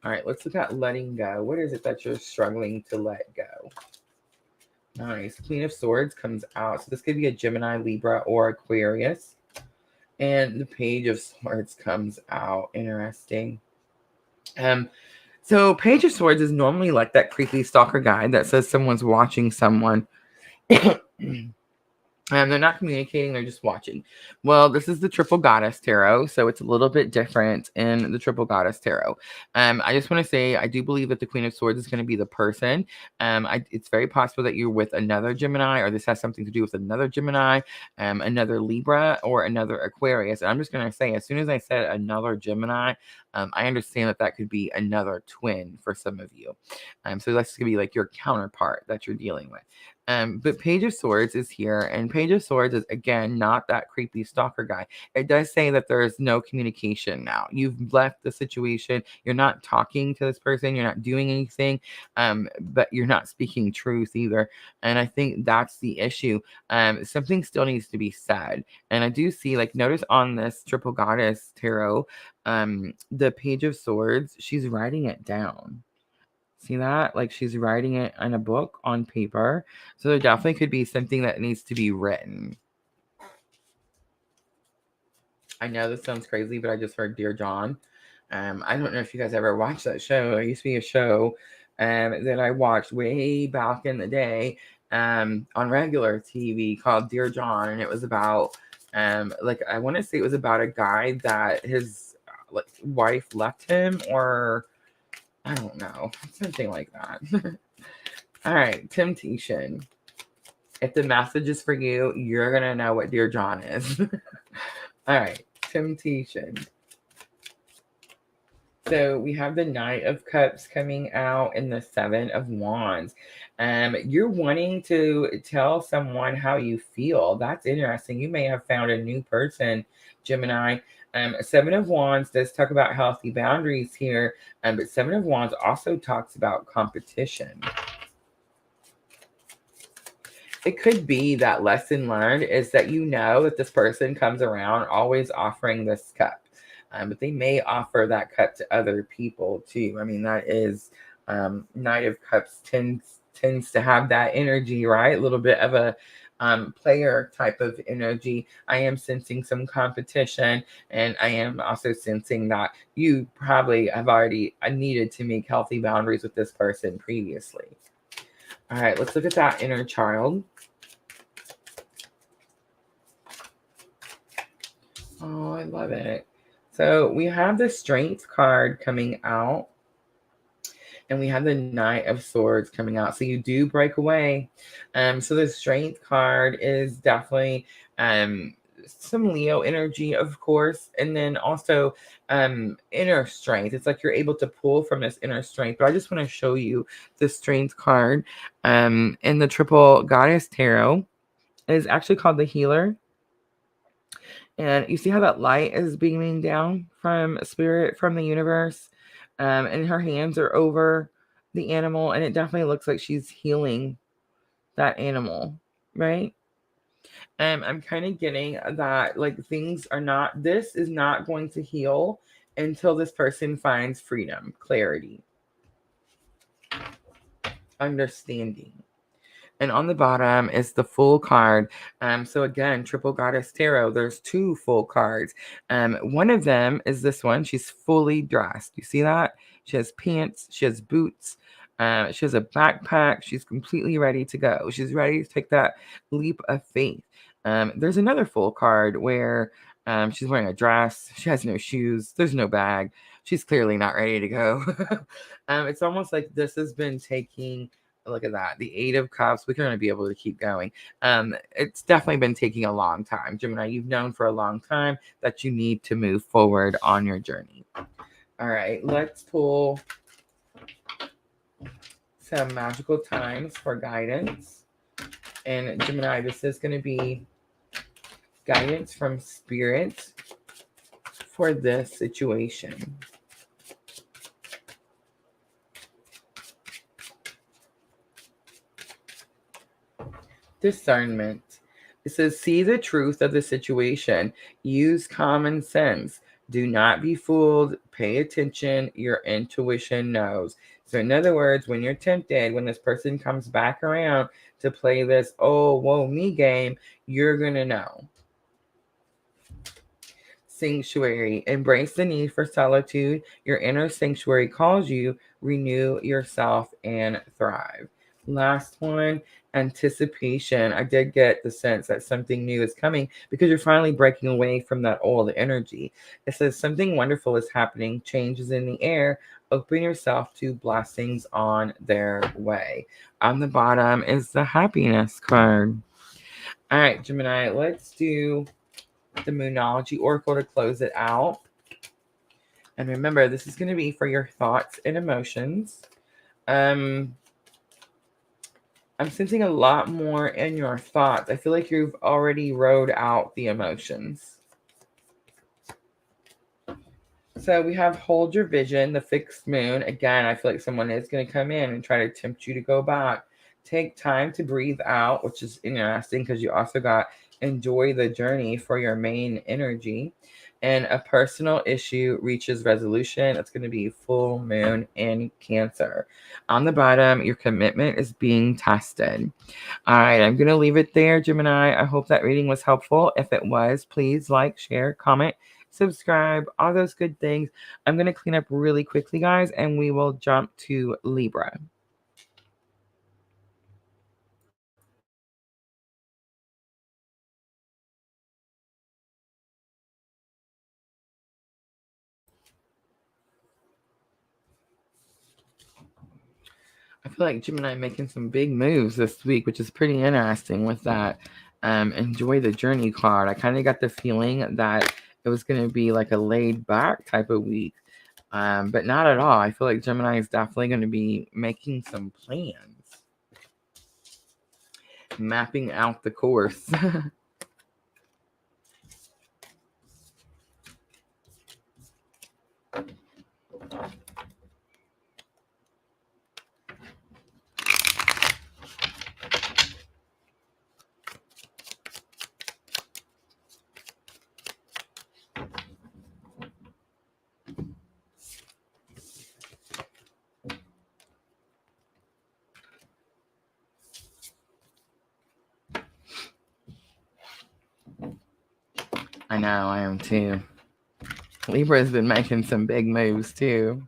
All right, let's look at letting go. What is it that you're struggling to let go? Nice. Queen of Swords comes out. So this could be a Gemini, Libra, or Aquarius. And the Page of Swords comes out. Interesting. So Page of Swords is normally like that creepy stalker guy that says someone's watching someone. And they're not communicating, they're just watching. Well, this is the Triple Goddess Tarot, so it's a little bit different in the Triple Goddess Tarot. I just want to say, I do believe that the Queen of Swords is going to be the person. It's very possible that you're with another Gemini, or this has something to do with another Gemini, another Libra, or another Aquarius. And I'm just going to say, as soon as I said another Gemini, I understand that that could be another twin for some of you. So that's going to be like your counterpart that you're dealing with. But Page of Swords is here, and Page of Swords is, again, not that creepy stalker guy. It does say that there is no communication now. You've left the situation. You're not talking to this person. You're not doing anything, but you're not speaking truth either. And I think that's the issue. Something still needs to be said. And I do see, like, notice on this Triple Goddess Tarot, the Page of Swords, she's writing it down. See that? Like she's writing it in a book on paper. So there definitely could be something that needs to be written. I know this sounds crazy, but I just heard Dear John. I don't know if you guys ever watched that show. It used to be a show that I watched way back in the day on regular TV called Dear John. And it was about, like, I want to say it was about a guy that his wife left him, or I don't know, something like that. All right, temptation. If the message is for you, you're going to know what Dear John is. All right, temptation. So we have the Knight of Cups coming out and the Seven of Wands. You're wanting to tell someone how you feel. That's interesting. You may have found a new person, Gemini. Seven of Wands does talk about healthy boundaries here, but Seven of Wands also talks about competition. It could be that lesson learned is that you know that this person comes around always offering this cup. But they may offer that cup to other people too. I mean, that is Knight of Cups tends to have that energy, right? A little bit of a player type of energy. I am sensing some competition, and I am also sensing that you probably have already needed to make healthy boundaries with this person previously. All right, let's look at that inner child. Oh, I love it. So we have the Strength card coming out, and we have the Knight of Swords coming out. So you do break away. So the Strength card is definitely some Leo energy, of course, and then also inner strength. It's like you're able to pull from this inner strength. But I just want to show you the Strength card in the Triple Goddess Tarot. It is actually called the Healer. And you see how that light is beaming down from spirit, from the universe, and her hands are over the animal, and it definitely looks like she's healing that animal, right? I'm kind of getting that, like, this is not going to heal until this person finds freedom, clarity, understanding. And on the bottom is the Full card. So again, Triple Goddess Tarot, there's two full cards. One of them is this one. She's fully dressed. You see that? She has pants. She has boots. She has a backpack. She's completely ready to go. She's ready to take that leap of faith. There's another full card where she's wearing a dress. She has no shoes. There's no bag. She's clearly not ready to go. It's almost like this has been taking... Look at that. The Eight of Cups. We're going to be able to keep going. It's definitely been taking a long time. Gemini, you've known for a long time that you need to move forward on your journey. All right. Let's pull some magical times for guidance. And Gemini, this is going to be guidance from Spirit for this situation. Discernment. It says, see the truth of the situation. Use common sense. Do not be fooled. Pay attention. Your intuition knows. So, in other words, when you're tempted, when this person comes back around to play this, oh, whoa, me game, you're going to know. Sanctuary. Embrace the need for solitude. Your inner sanctuary calls you. Renew yourself and thrive. Last one, anticipation. I did get the sense that something new is coming because you're finally breaking away from that old energy. It says something wonderful is happening, changes in the air. Open yourself to blessings on their way. On the bottom is the happiness card. All right, Gemini, let's do the Moonology Oracle to close it out. And remember, this is going to be for your thoughts and emotions. I'm sensing a lot more in your thoughts. I feel like you've already wrote out the emotions. So we have hold your vision, the fixed moon. Again, I feel like someone is going to come in and try to tempt you to go back. Take time to breathe out, which is interesting because you also got enjoy the journey for your main energy. And a personal issue reaches resolution. It's going to be full moon in Cancer. On the bottom, your commitment is being tested. All right, I'm going to leave it there, Gemini. I hope that reading was helpful. If it was, please like, share, comment, subscribe, all those good things. I'm going to clean up really quickly, guys, and we will jump to Libra. I feel like Gemini making some big moves this week, which is pretty interesting with that enjoy the journey card. I kind of got the feeling that it was going to be like a laid back type of week, but not at all. I feel like Gemini is definitely going to be making some plans, mapping out the course. I know, I am too. Libra's been making some big moves too.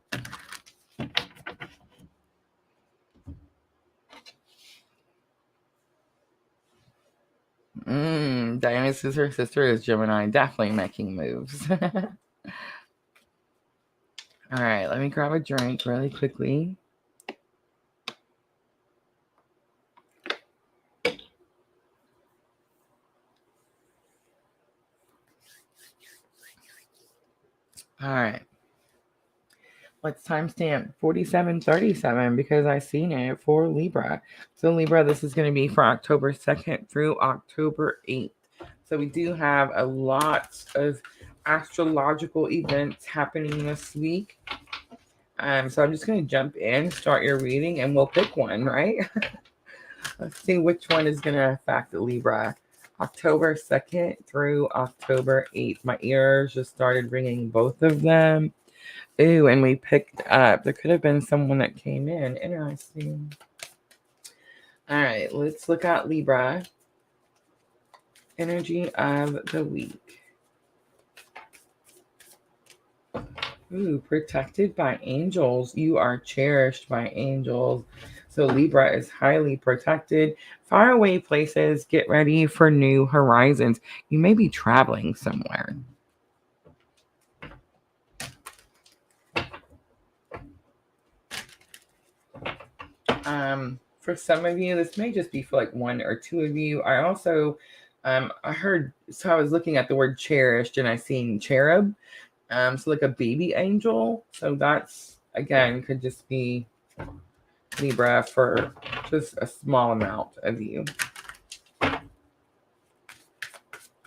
Diana's sister is Gemini, definitely making moves. All right, let me grab a drink really quickly. All right. Let's timestamp 4737 because I seen it for Libra. So Libra, this is going to be for October 2nd through October 8th. So we do have a lot of astrological events happening this week. So I'm just going to jump in, start your reading, and we'll pick one, right? Let's see which one is going to affect Libra. October 2nd through October 8th. My ears just started ringing both of them. Ooh, and we picked up. There could have been someone that came in. Interesting. All right, let's look at Libra. Energy of the week. Ooh, protected by angels. You are cherished by angels. So Libra is highly protected. Faraway places, get ready for new horizons. You may be traveling somewhere. For some of you, this may just be for like one or two of you. I also, I heard, so I was looking at the word cherished and I seen cherub. So like a baby angel. So that's, again, could just be Libra for just a small amount of you. All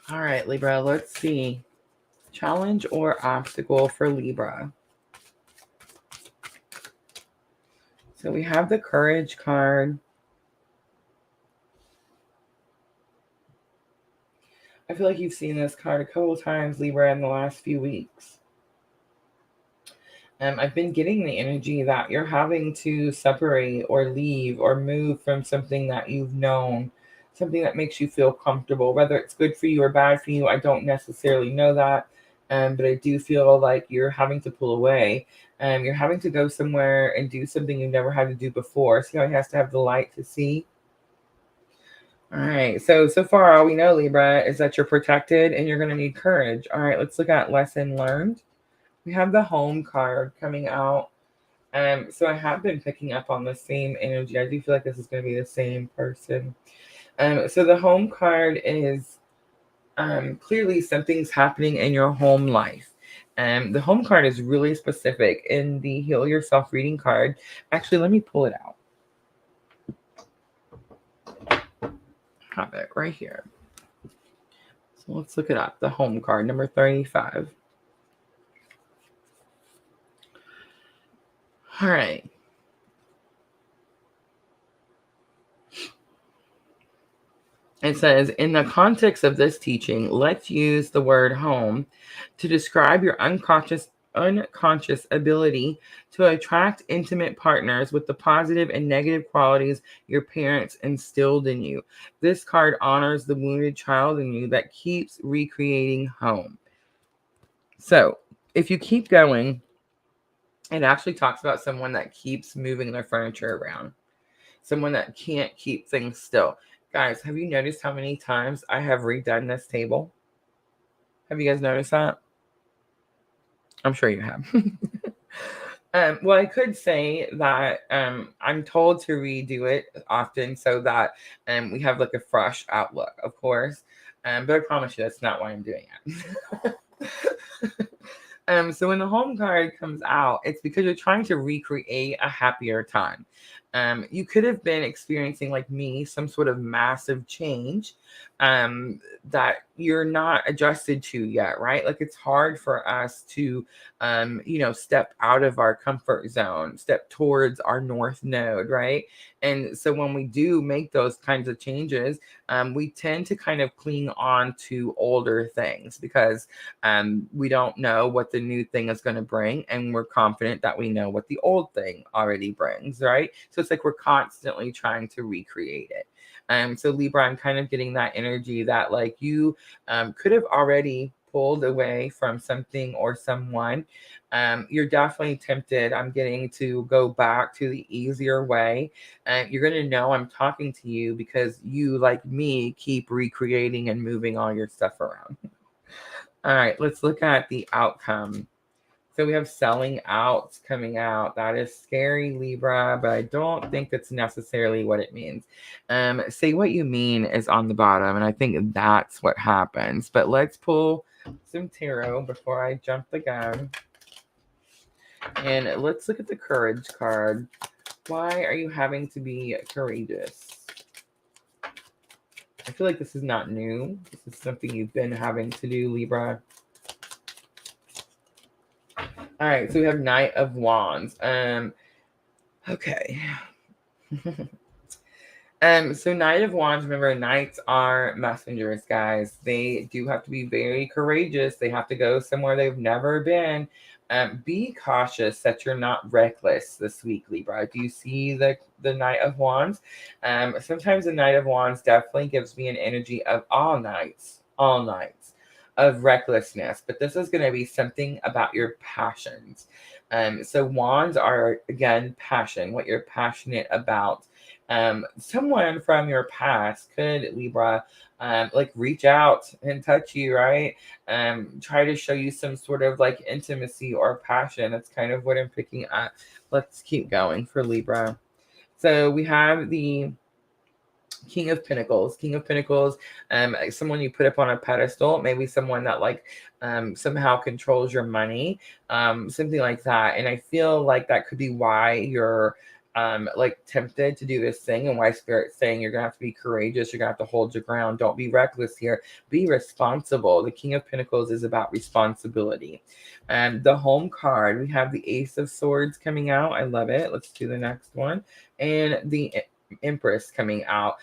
right, Libra, let's see. Challenge or obstacle for Libra. So we have the Courage card. I feel like you've seen this card a couple times, Libra, in the last few weeks. I've been getting the energy that you're having to separate or leave or move from something that you've known, something that makes you feel comfortable, whether it's good for you or bad for you. I don't necessarily know that, but I do feel like you're having to pull away. You're having to go somewhere and do something you've never had to do before. See how he has to have the light to see? All right. So far, all we know, Libra, is that you're protected and you're going to need courage. All right. Let's look at lesson learned. We have the home card coming out. So I have been picking up on the same energy. I do feel like this is going to be the same person. So the home card is clearly something's happening in your home life. The home card is really specific in the Heal Yourself reading card. Actually, let me pull it out. Have it right here. So let's look it up. The home card, number 35. All right. It says, in the context of this teaching, let's use the word home to describe your unconscious ability to attract intimate partners with the positive and negative qualities your parents instilled in you. This card honors the wounded child in you that keeps recreating home. So if you keep going, it actually talks about someone that keeps moving their furniture around, someone that can't keep things still. Guys, have you noticed how many times I have redone this table? Have you guys noticed that? I'm sure you have. Well, I could say that I'm told to redo it often so that we have like a fresh outlook, of course. But I promise you that's not why I'm doing it. So when the home card comes out, it's because you're trying to recreate a happier time. You could have been experiencing, like me, some sort of massive change that you're not adjusted to yet, right? Like it's hard for us to, step out of our comfort zone, step towards our north node, right? And so when we do make those kinds of changes, we tend to kind of cling on to older things because we don't know what the new thing is going to bring, and we're confident that we know what the old thing already brings, right? So it's like we're constantly trying to recreate it. So Libra, I'm kind of getting that energy that like you could have already pulled away from something or someone. You're definitely tempted. I'm getting to go back to the easier way. And you're going to know I'm talking to you because you, like me, keep recreating and moving all your stuff around. All right, let's look at the outcome. So we have selling out coming out. That is scary, Libra, but I don't think that's necessarily what it means. Say what you mean is on the bottom, and I think that's what happens. But let's pull some tarot before I jump the gun. And let's look at the courage card. Why are you having to be courageous? I feel like this is not new. This is something you've been having to do, Libra. All right, so we have Knight of Wands. Okay. So Knight of Wands, remember, knights are messengers, guys. They do have to be very courageous. They have to go somewhere they've never been. Be cautious that you're not reckless this week, Libra. Do you see the Knight of Wands? Sometimes the Knight of Wands definitely gives me an energy of all nights of recklessness, but this is going to be something about your passions. So wands are, again, passion, what you're passionate about. Someone from your past could, Libra, like reach out and touch you, right? Try to show you some sort of like intimacy or passion. That's kind of what I'm picking up. Let's keep going for Libra. So we have the King of Pentacles. King of Pentacles, someone you put up on a pedestal, maybe someone that like somehow controls your money, something like that. And I feel like that could be why you're like tempted to do this thing, and why Spirit's saying you're gonna have to be courageous, you're gonna have to hold your ground, don't be reckless here, be responsible. The King of Pentacles is about responsibility. And the home card, we have the Ace of Swords coming out. I love it. Let's do the next one. And the Empress coming out.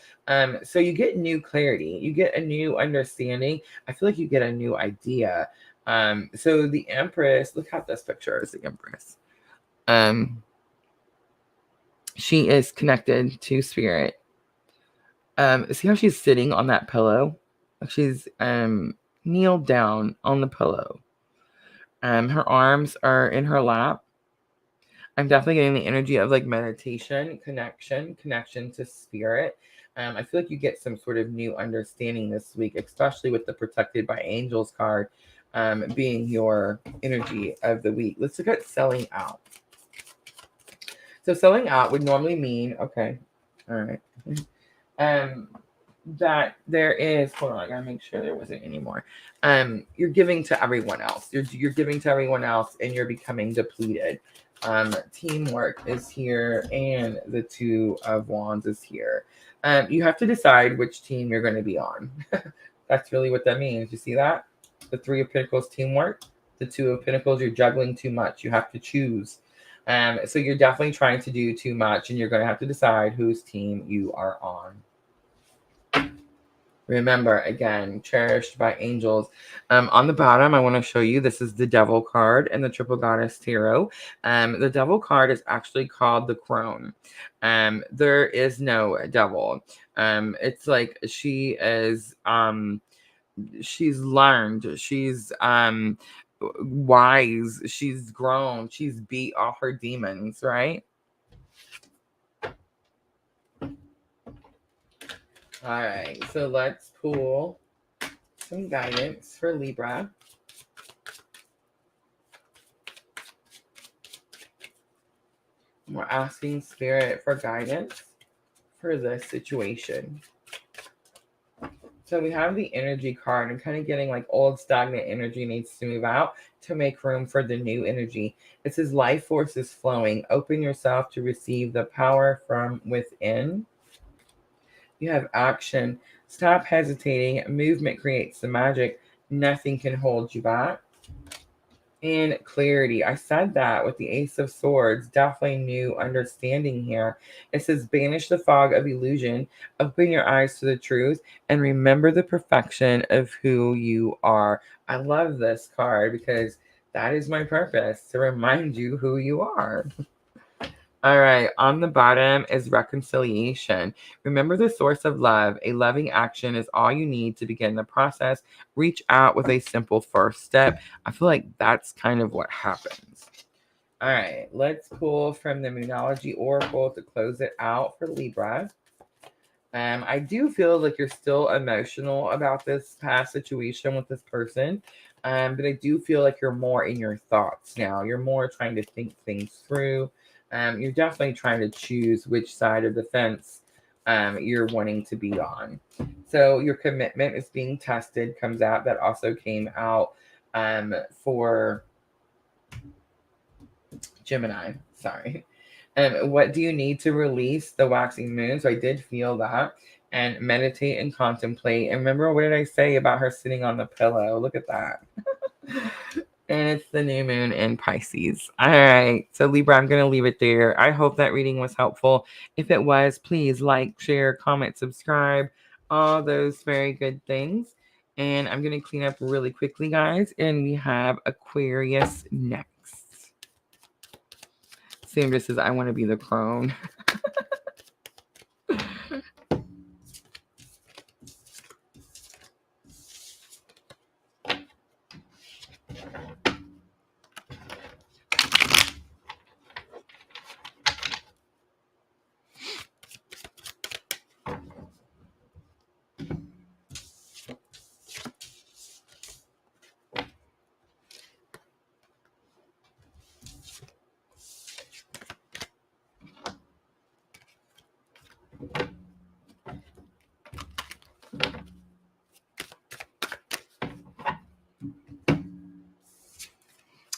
So you get new clarity, you get a new understanding. I feel like you get a new idea. So the Empress, look how this picture is the Empress. She is connected to spirit. See how she's sitting on that pillow? She's kneeled down on the pillow. Her arms are in her lap. I'm definitely getting the energy of like meditation, connection to spirit. I feel like you get some sort of new understanding this week, especially with the protected by angels card being your energy of the week. Let's look at selling out. So selling out would normally mean, okay, all right, that there is, hold on, I gotta make sure there wasn't any more. You're giving to everyone else. You're giving to everyone else and you're becoming depleted. Teamwork is here and the Two of Wands is here. You have to decide which team you're going to be on. That's really what that means. You see that? The Three of Pentacles, teamwork. The Two of Pentacles, you're juggling too much. You have to choose. So you're definitely trying to do too much and you're going to have to decide whose team you are on. Remember, again, cherished by angels. On the bottom, I want to show you, this is the Devil card and the Triple Goddess Tarot. The Devil card is actually called the Crone. There is no devil. It's like she is, she's learned, she's wise, she's grown, she's beat all her demons, right? All right, so let's pull some guidance for Libra. We're asking Spirit for guidance for this situation. So we have the energy card and kind of getting like old stagnant energy needs to move out to make room for the new energy. It says life force is flowing. Open yourself to receive the power from within. You have action. Stop hesitating. Movement creates the magic. Nothing can hold you back. And clarity. I said that with the Ace of Swords. Definitely new understanding here. It says banish the fog of illusion. Open your eyes to the truth. And remember the perfection of who you are. I love this card because that is my purpose. To remind you who you are. All right, on the bottom is reconciliation. Remember the source of love. A loving action is all you need to begin the process. Reach out with a simple first step. I feel like that's kind of what happens. All right, let's pull from the Moonology Oracle to close it out for Libra. I do feel like you're still emotional about this past situation with this person. But I do feel like you're more in your thoughts now. You're more trying to think things through. You're definitely trying to choose which side of the fence you're wanting to be on. So your commitment is being tested, comes out. That also came out for Gemini. Sorry. What do you need to release? The waxing moon. So I did feel that. And meditate and contemplate. And remember, what did I say about her sitting on the pillow? Look at that. And it's the new moon in Pisces. All right. So Libra, I'm going to leave it there. I hope that reading was helpful. If it was, please like, share, comment, subscribe, all those very good things. And I'm going to clean up really quickly, guys. And we have Aquarius next. Sandra says, I want to be the crone.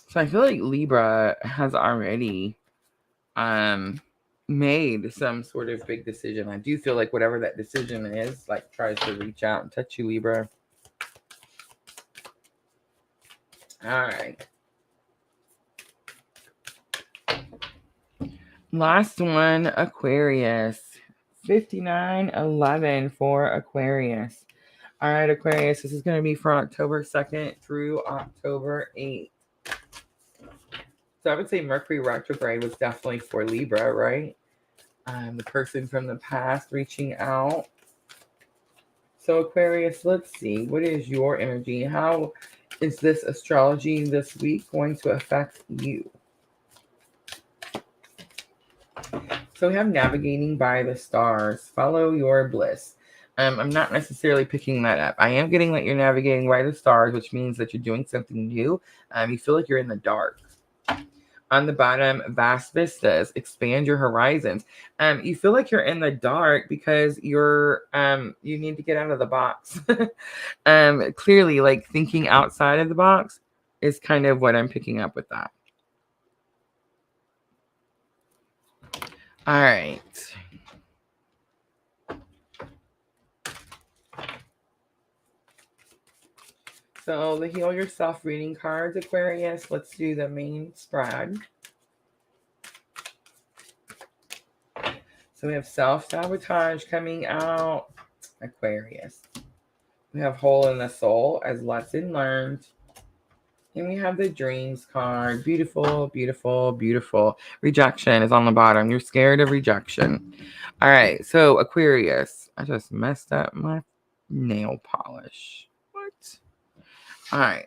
So I feel like Libra has already made some sort of big decision. I do feel like whatever that decision is, like tries to reach out and touch you, Libra. All right. Last one, Aquarius. 5911 for Aquarius. All right, Aquarius, this is going to be for October 2nd through October 8th. So I would say Mercury retrograde was definitely for Libra, right? The person from the past reaching out. So Aquarius, let's see. What is your energy? How is this astrology this week going to affect you? So we have navigating by the stars. Follow your bliss. I'm not necessarily picking that up. I am getting that you're navigating by the stars, which means that you're doing something new. You feel like you're in the dark. On the bottom, vast vistas, expand your horizons. You feel like you're in the dark because you're you need to get out of the box. Clearly, like thinking outside of the box is kind of what I'm picking up with that. All right. So the Heal Yourself reading cards, Aquarius. Let's do the main spread. So we have self-sabotage coming out, Aquarius. We have hole in the soul as lesson learned. And we have the dreams card. Beautiful, beautiful, beautiful. Rejection is on the bottom. You're scared of rejection. All right. So Aquarius, I just messed up my nail polish. What? All right.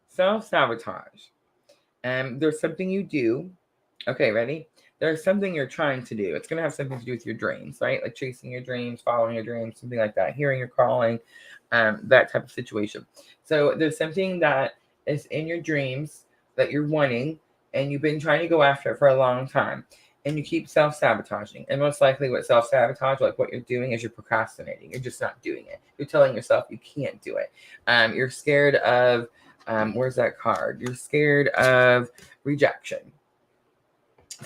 Self-sabotage. There's something you do. Okay, ready? There's something you're trying to do. It's going to have something to do with your dreams, right? Like chasing your dreams, following your dreams, something like that, hearing your calling, that type of situation. So there's something that is in your dreams that you're wanting, and you've been trying to go after it for a long time, and you keep self-sabotaging. And most likely what self-sabotage, like what you're doing, is you're procrastinating. You're just not doing it. You're telling yourself you can't do it. You're scared of, where's that card? You're scared of rejection.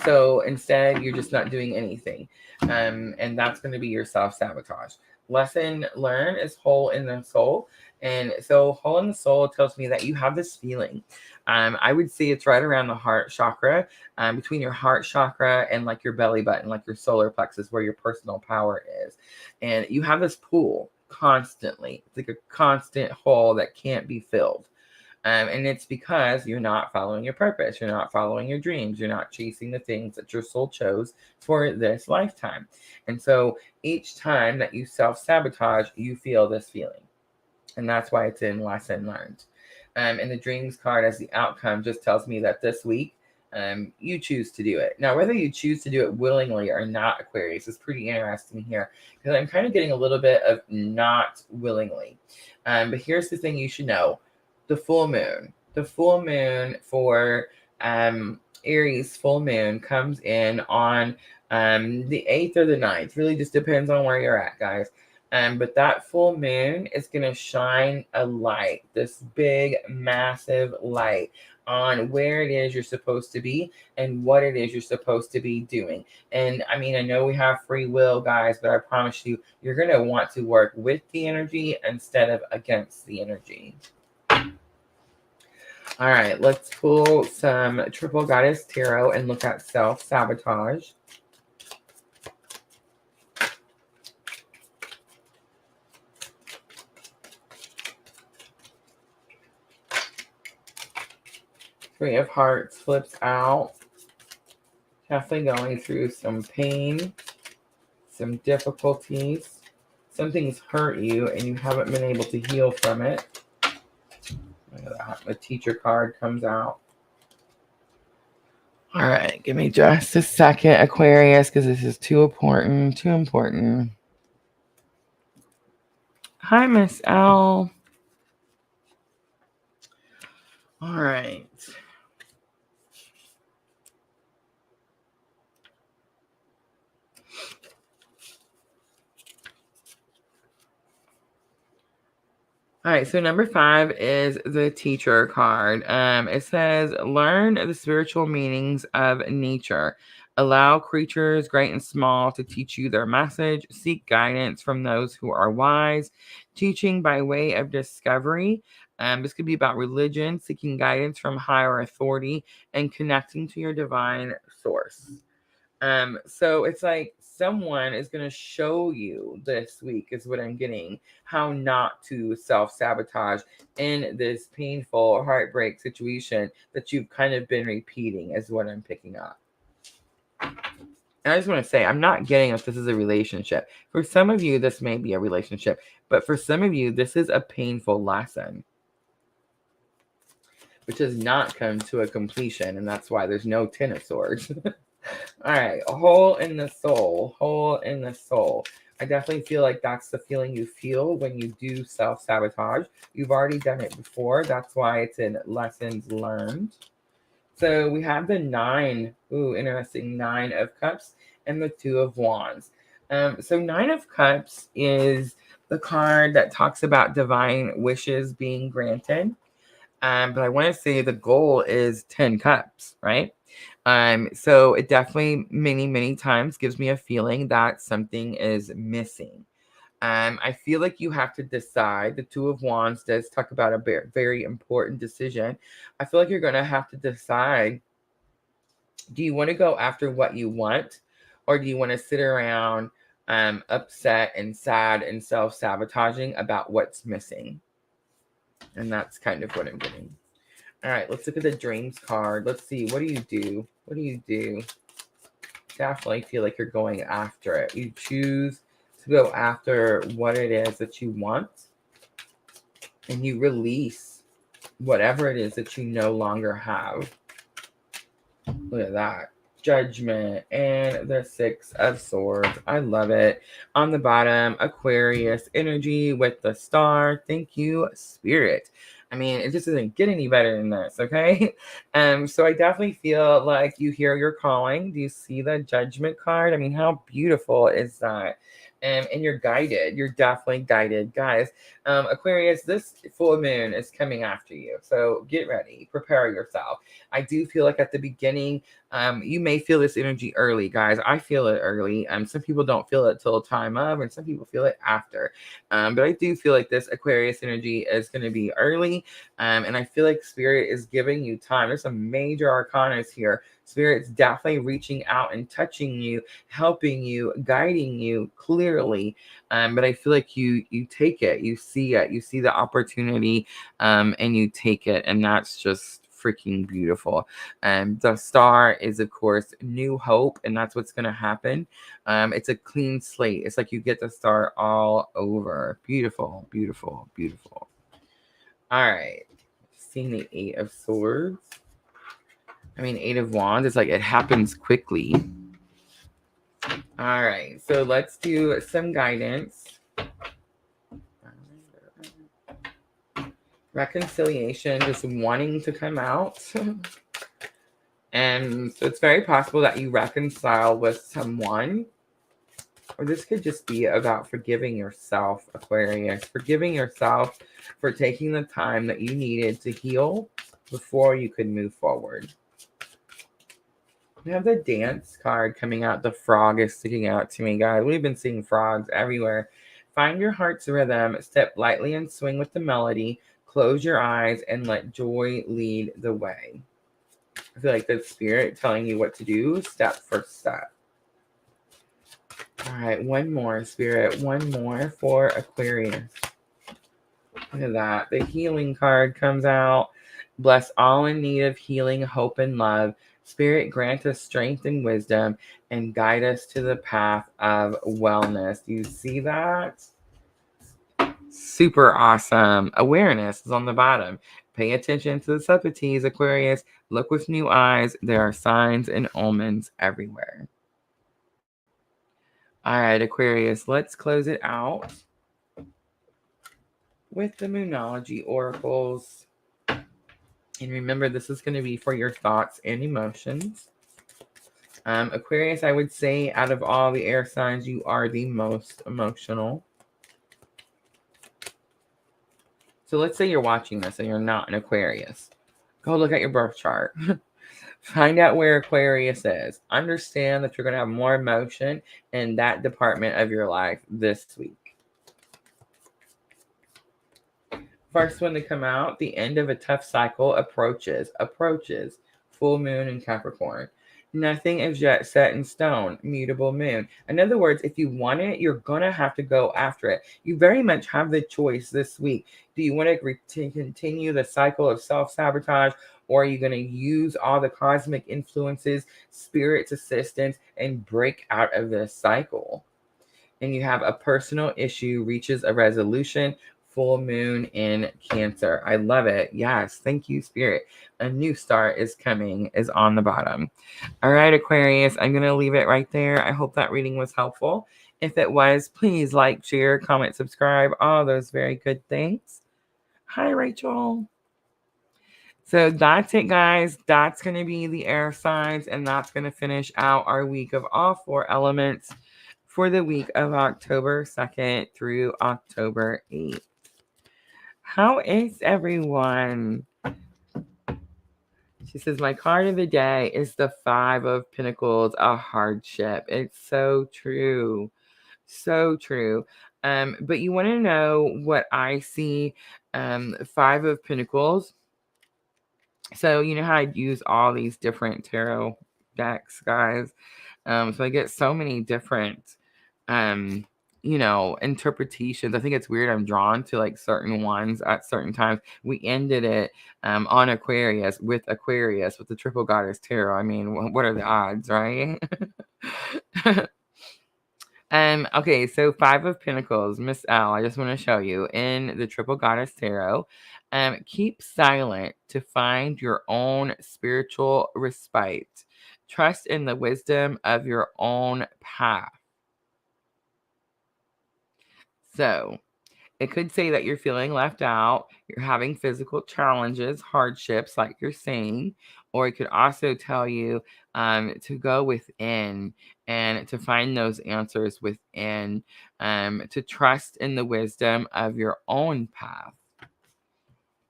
So instead, you're just not doing anything. And that's going to be your self-sabotage. Lesson learned is hole in the soul. And so hole in the soul tells me that you have this feeling. I would say it's right around the heart chakra, between your heart chakra and like your belly button, like your solar plexus, where your personal power is. And you have this pool constantly. It's like a constant hole that can't be filled. And it's because you're not following your purpose. You're not following your dreams. You're not chasing the things that your soul chose for this lifetime. And so each time that you self-sabotage, you feel this feeling. And that's why it's in lesson learned. And the dreams card as the outcome just tells me that this week, you choose to do it. Now, whether you choose to do it willingly or not, Aquarius, is pretty interesting here, because I'm kind of getting a little bit of not willingly. But here's the thing you should know. The full moon for Aries full moon comes in on the 8th or the 9th. Really just depends on where you're at, guys. But that full moon is going to shine a light, this big, massive light on where it is you're supposed to be and what it is you're supposed to be doing. And I mean, I know we have free will, guys, but I promise you, you're going to want to work with the energy instead of against the energy. All right, let's pull some Triple Goddess Tarot and look at self-sabotage. Three of Hearts flips out. Definitely going through some pain, some difficulties. Something's hurt you and you haven't been able to heal from it. Look at that. The Teacher card comes out. All right, give me just a second, Aquarius, because this is too important, too important. Hi, Miss L. All right. All right, so number 5 is the Teacher card. It says, learn the spiritual meanings of nature. Allow creatures, great and small, to teach you their message. Seek guidance from those who are wise. Teaching by way of discovery. This could be about religion, seeking guidance from higher authority, and connecting to your divine source. So it's like someone is going to show you this week, is what I'm getting, how not to self-sabotage in this painful heartbreak situation that you've kind of been repeating, is what I'm picking up. And I just want to say, I'm not getting if this is a relationship. For some of you, this may be a relationship, but for some of you, this is a painful lesson, which has not come to a completion, and that's why there's no Ten of Swords. All right, a hole in the soul, hole in the soul. I definitely feel like that's the feeling you feel when you do self-sabotage. You've already done it before. That's why it's in lessons learned. So we have the 9, interesting, 9 of Cups and the 2 of Wands. So 9 of Cups is the card that talks about divine wishes being granted. But I want to say the goal is 10 cups, right? So it definitely many times gives me a feeling that something is missing. I feel like you have to decide. The 2 of Wands does talk about a very, very important decision. I feel like you're going to have to decide, do you want to go after what you want, or do you want to sit around upset and sad and self-sabotaging about what's missing? And that's kind of what I'm getting. All right, let's look at the dreams card. Let's see. What do you do? What do you do? Definitely feel like you're going after it. You choose to go after what it is that you want, and you release whatever it is that you no longer have. Look at that. Judgment and the 6 of Swords. I love it. On the bottom, Aquarius energy with the star. Thank you, Spirit. I mean, it just doesn't get any better than this, okay? So I definitely feel like you hear your calling. Do you see the Judgment card? I mean, how beautiful is that? And you're guided. You're definitely guided. Guys, Aquarius, this full moon is coming after you. So get ready. Prepare yourself. I do feel like at the beginning, you may feel this energy early, guys. I feel it early. Some people don't feel it till time of, and some people feel it after. But I do feel like this Aquarius energy is going to be early. And I feel like Spirit is giving you time. There's some major arcanas here. Spirit's definitely reaching out and touching you, helping you, guiding you clearly. But I feel like you take it, you see the opportunity, and you take it, and that's just freaking beautiful. The star is, of course, new hope, and that's what's going to happen. It's a clean slate. It's like you get to start all over. Beautiful, beautiful, beautiful. All right, seeing the 8 of Swords. I mean, 8 of Wands, it's like it happens quickly. All right, so let's do some guidance. Reconciliation, just wanting to come out. And so it's very possible that you reconcile with someone. Or this could just be about forgiving yourself, Aquarius. Forgiving yourself for taking the time that you needed to heal before you could move forward. We have the Dance card coming out. The frog is sticking out to me, guys. We've been seeing frogs everywhere. Find your heart's rhythm. Step lightly and swing with the melody. Close your eyes and let joy lead the way. I feel like the Spirit telling you what to do step for step. All right, one more, Spirit. One more for Aquarius. Look at that. The healing card comes out. Bless all in need of healing, hope, and love. Spirit, grant us strength and wisdom and guide us to the path of wellness. Do you see that? Super awesome. Awareness is on the bottom. Pay attention to the subtleties, Aquarius. Look with new eyes. There are signs and omens everywhere. All right, Aquarius, let's close it out with the Moonology oracles. And remember, this is going to be for your thoughts and emotions. Aquarius, I would say out of all the air signs, you are the most emotional. So let's say you're watching this and you're not an Aquarius. Go look at your birth chart. Find out where Aquarius is. Understand that you're going to have more emotion in that department of your life this week. First one to come out, the end of a tough cycle approaches. Full moon in Capricorn. Nothing is yet set in stone. Mutable moon. In other words, if you want it, you're going to have to go after it. You very much have the choice this week. Do you want to continue the cycle of self-sabotage, or are you going to use all the cosmic influences, spirit's assistance, and break out of this cycle? And you have a personal issue reaches a resolution. Full moon in Cancer. I love it. Yes. Thank you, Spirit. A new start is coming, is on the bottom. All right, Aquarius, I'm going to leave it right there. I hope that reading was helpful. If it was, please like, share, comment, subscribe, all those very good things. Hi, Rachel. So that's it, guys. That's going to be the air signs, and that's going to finish out our week of all 4 elements for the week of October 2nd through October 8th. How is everyone? She says, my card of the day is the 5 of Pentacles, a hardship. It's so true. So true. But you want to know what I see? 5 of Pentacles. So you know how I use all these different tarot decks, guys? So I get so many different interpretations. I think it's weird. I'm drawn to like certain ones at certain times. We ended it on Aquarius with the Triple Goddess Tarot. I mean, what are the odds, right? Okay, so 5 of Pentacles, Miss L, I just want to show you in the Triple Goddess Tarot. Keep silent to find your own spiritual respite. Trust in the wisdom of your own path. So it could say that you're feeling left out, you're having physical challenges, hardships, like you're saying, or it could also tell you to go within and to find those answers within, to trust in the wisdom of your own path.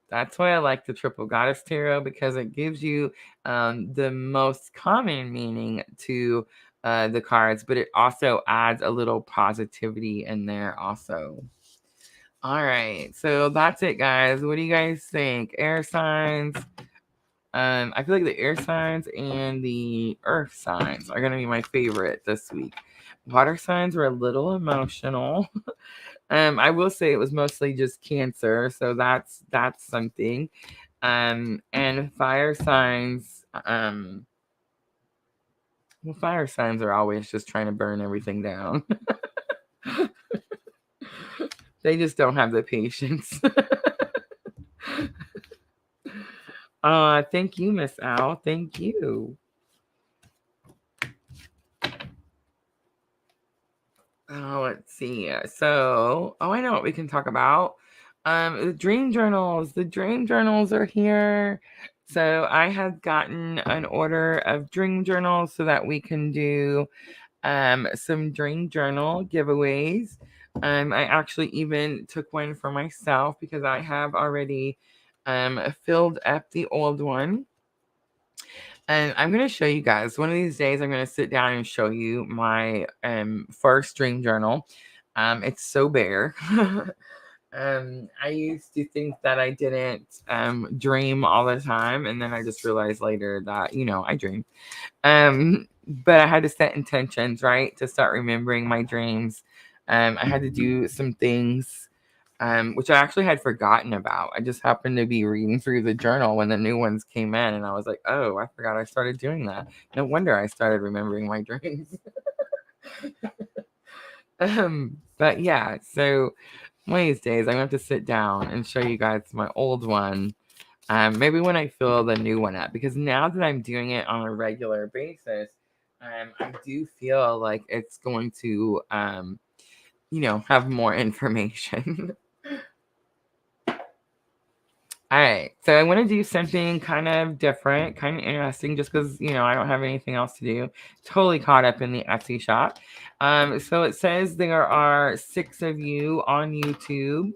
That's why I like the Triple Goddess Tarot, because it gives you the most common meaning to the cards, but it also adds a little positivity in there also. All right, so that's it, guys. What do you guys think? Air signs. I feel like the air signs and the earth signs are going to be my favorite this week. Water signs were a little emotional. I will say it was mostly just Cancer, so that's something. And fire signs, well, fire signs are always just trying to burn everything down. They just don't have the patience. Thank you, Miss Al. Thank you. Let's see. So, I know what we can talk about. The dream journals. The dream journals are here. So I have gotten an order of dream journals so that we can do some dream journal giveaways. I actually even took one for myself because I have already filled up the old one. And I'm going to show you guys. One of these days, I'm going to sit down and show you my first dream journal. It's so bare. I used to think that I didn't dream all the time. And then I just realized later that, I dream. But I had to set intentions, right, to start remembering my dreams. I had to do some things which I actually had forgotten about. I just happened to be reading through the journal when the new ones came in, and I was like, oh, I forgot I started doing that. No wonder I started remembering my dreams. But yeah, so one of these days I'm going to have to sit down and show you guys my old one. Maybe when I fill the new one up, because now that I'm doing it on a regular basis, I do feel like it's going to, have more information. All right, so I want to do something kind of different, kind of interesting, just because, I don't have anything else to do. Totally caught up in the Etsy shop. So it says there are 6 of you on YouTube.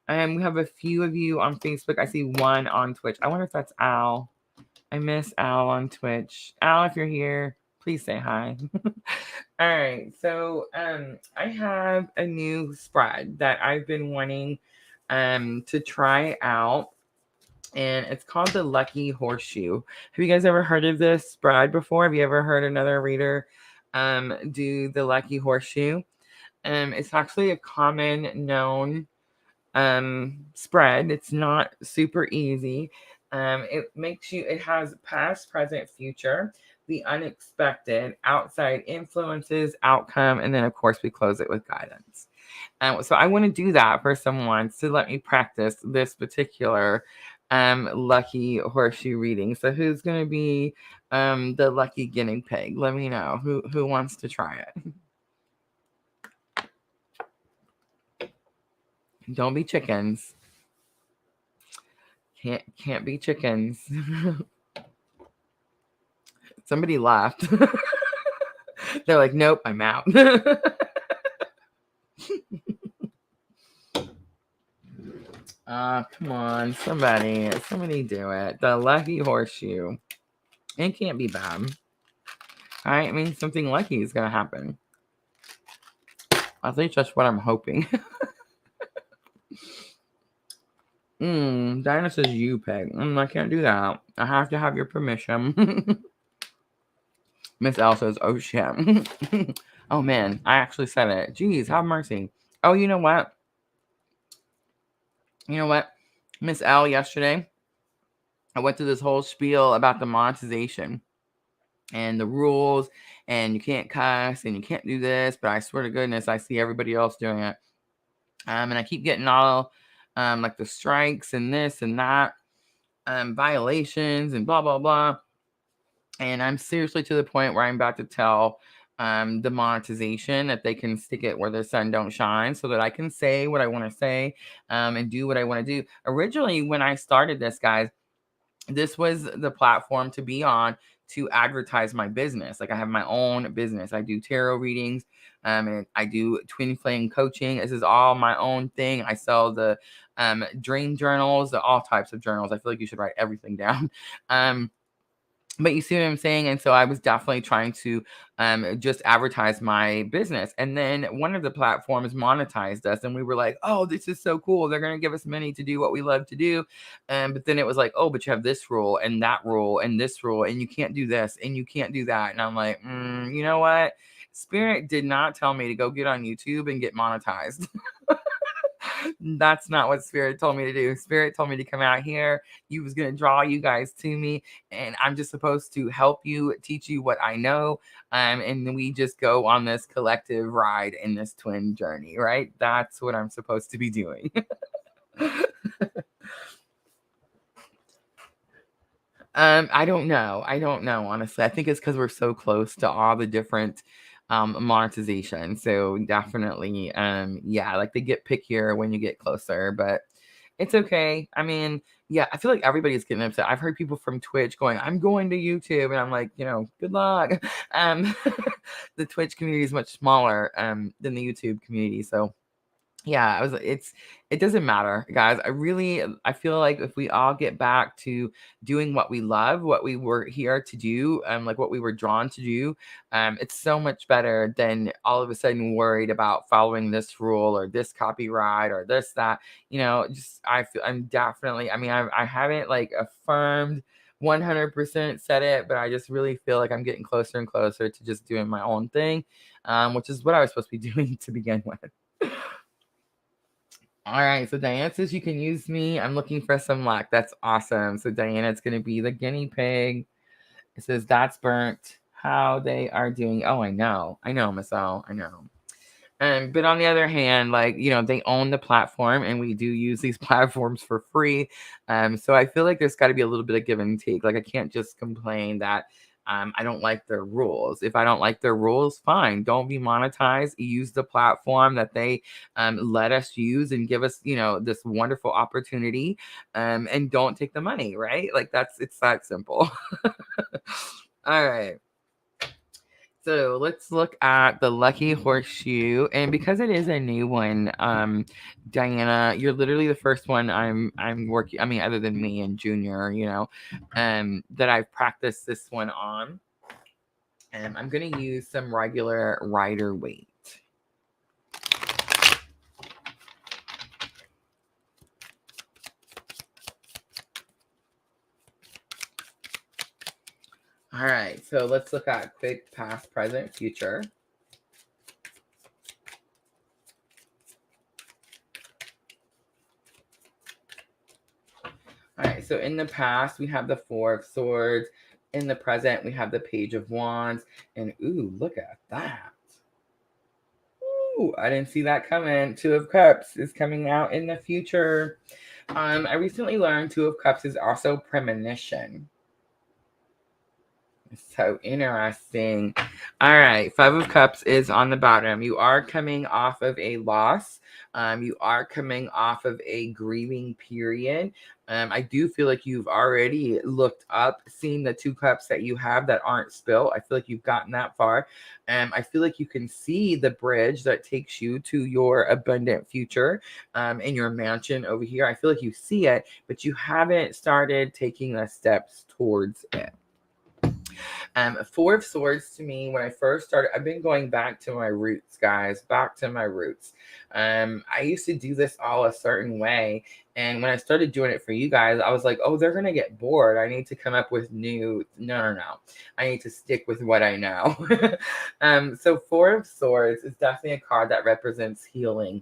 We have a few of you on Facebook. I see 1 on Twitch. I wonder if that's Al. I miss Al on Twitch. Al, if you're here, please say hi. All right, so I have a new spread that I've been wanting to try out. and it's called the Lucky Horseshoe. Have you guys ever heard of this spread before? Have you ever heard another reader do the Lucky Horseshoe? It's actually a common known spread. It's not super easy. It has past, present, future, the unexpected, outside influences, outcome, and then of course we close it with guidance. So I want to do that for someone to let me practice this particular lucky horseshoe reading. So who's going to be the lucky guinea pig? Let me know who wants to try it. Don't be chickens. Can't be chickens. Somebody laughed. They're like, nope, I'm out. Come on, somebody do it. The lucky horseshoe. It can't be bad. I mean, something lucky is gonna happen. At least that's what I'm hoping. Diana says you peg. I can't do that. I have to have your permission. Miss L says, oh shit. Oh man, I actually said it. Jeez, have mercy. Oh, you know what? Miss L, yesterday, I went through this whole spiel about the monetization and the rules, and you can't cuss and you can't do this, but I swear to goodness, I see everybody else doing it. And I keep getting all like the strikes and this and that, violations and blah, blah, blah. And I'm seriously to the point where I'm about to tell the monetization that they can stick it where the sun don't shine so that I can say what I want to say and do what I want to do. Originally, when I started this, guys, this was the platform to be on to advertise my business. Like I have my own business. I do tarot readings, and I do twin flame coaching. This is all my own thing. I sell the dream journals, all types of journals. I feel like you should write everything down. But you see what I'm saying? And so I was definitely trying to just advertise my business. And then one of the platforms monetized us, and we were like, oh, this is so cool. They're going to give us money to do what we love to do. But then it was like, oh, but you have this rule and that rule and this rule, and you can't do this and you can't do that. And I'm like, you know what? Spirit did not tell me to go get on YouTube and get monetized. That's not what Spirit told me to do. Spirit told me to come out here. He was going to draw you guys to me, and I'm just supposed to help you, teach you what I know, and then we just go on this collective ride in this twin journey, right? That's what I'm supposed to be doing. I don't know. Honestly. I think it's because we're so close to all the different monetization. So definitely, yeah, like they get pickier when you get closer, but it's okay. I mean, yeah, I feel like everybody's getting upset. I've heard people from Twitch going, I'm going to YouTube, and I'm like, good luck. The Twitch community is much smaller than the YouTube community. So yeah, it doesn't matter, guys. I feel like if we all get back to doing what we love, what we were here to do, like what we were drawn to do, it's so much better than all of a sudden worried about following this rule or this copyright or this, that, I'm definitely, I haven't like affirmed 100% said it, but I just really feel like I'm getting closer and closer to just doing my own thing, which is what I was supposed to be doing to begin with. All right, so Diana says you can use me. I'm looking for some luck. That's awesome. So Diana, it's going to be the guinea pig. It says that's burnt. How they are doing. Oh, I know, Miss O. I know. But on the other hand, like, they own the platform and we do use these platforms for free. So I feel like there's got to be a little bit of give and take. Like I can't just complain that I don't like their rules. If I don't like their rules, fine. Don't be monetized. Use the platform that they let us use and give us, this wonderful opportunity. And don't take the money, right? Like it's that simple. All right. So let's look at the Lucky Horseshoe, and because it is a new one, Diana, you're literally the first one I'm working. I mean, other than me and Junior, that I've practiced this one on. And I'm gonna use some regular rider weight. All right, so let's look at quick past, present, future. All right, so in the past, we have the Four of Swords. In the present, we have the Page of Wands. And ooh, look at that. Ooh, I didn't see that coming. Two of Cups is coming out in the future. I recently learned Two of Cups is also premonition. So interesting. All right. Five of Cups is on the bottom. You are coming off of a loss. You are coming off of a grieving period. I do feel like you've already looked up, seen the two cups that you have that aren't spilled. I feel like you've gotten that far. I feel like you can see the bridge that takes you to your abundant future in your mansion over here. I feel like you see it, but you haven't started taking the steps towards it. Four of Swords to me, when I first started, I've been going back to my roots, guys, back to my roots. I used to do this all a certain way. And when I started doing it for you guys, I was like, oh, they're going to get bored. I need to come up with new, no. I need to stick with what I know. So Four of Swords is definitely a card that represents healing.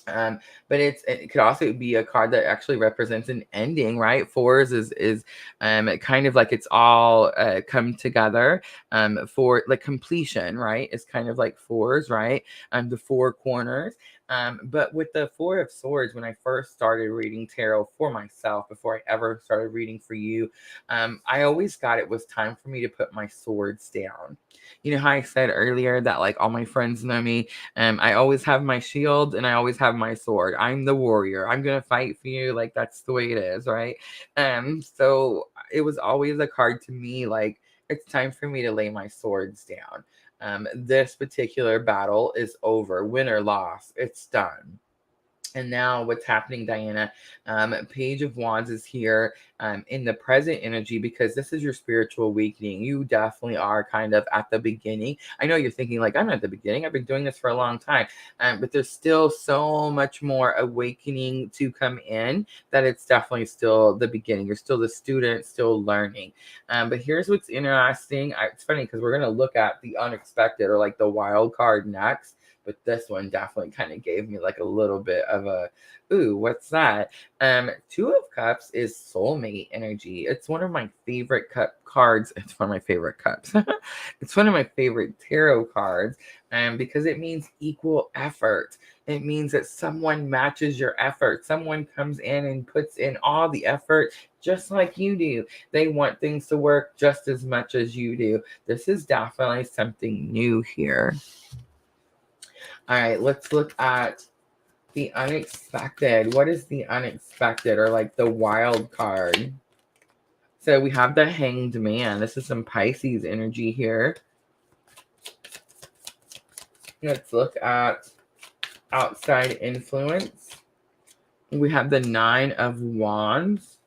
But it could also be a card that actually represents an ending, right? Fours is kind of like it's all come together for like completion, right? It's kind of like fours, right? The four corners. But with the Four of Swords, when I first started reading tarot for myself, before I ever started reading for you, I always got it was time for me to put my swords down. You know how I said earlier that like all my friends know me. I always have my shield and I always have my sword. I'm the warrior. I'm gonna fight for you. Like that's the way it is, right? So it was always a card to me like it's time for me to lay my swords down. This particular battle is over. Win or loss, it's done. And now what's happening, Diana? Page of Wands is here in the present energy because this is your spiritual awakening. You definitely are kind of at the beginning. I know you're thinking like, I'm at the beginning. I've been doing this for a long time. But there's still so much more awakening to come in that it's definitely still the beginning. You're still the student, still learning. But here's what's interesting. It's funny because we're going to look at the unexpected or like the wild card next. But this one definitely kind of gave me like a little bit of a, ooh, what's that? Two of Cups is soulmate energy. It's one of my favorite cards. It's one of my favorite cups. It's one of my favorite tarot cards because it means equal effort. It means that someone matches your effort. Someone comes in and puts in all the effort just like you do. They want things to work just as much as you do. This is definitely something new here. All right, let's look at the unexpected. What is the unexpected or like the wild card? So we have the Hanged Man. This is some Pisces energy here. Let's look at outside influence. We have the Nine of Wands.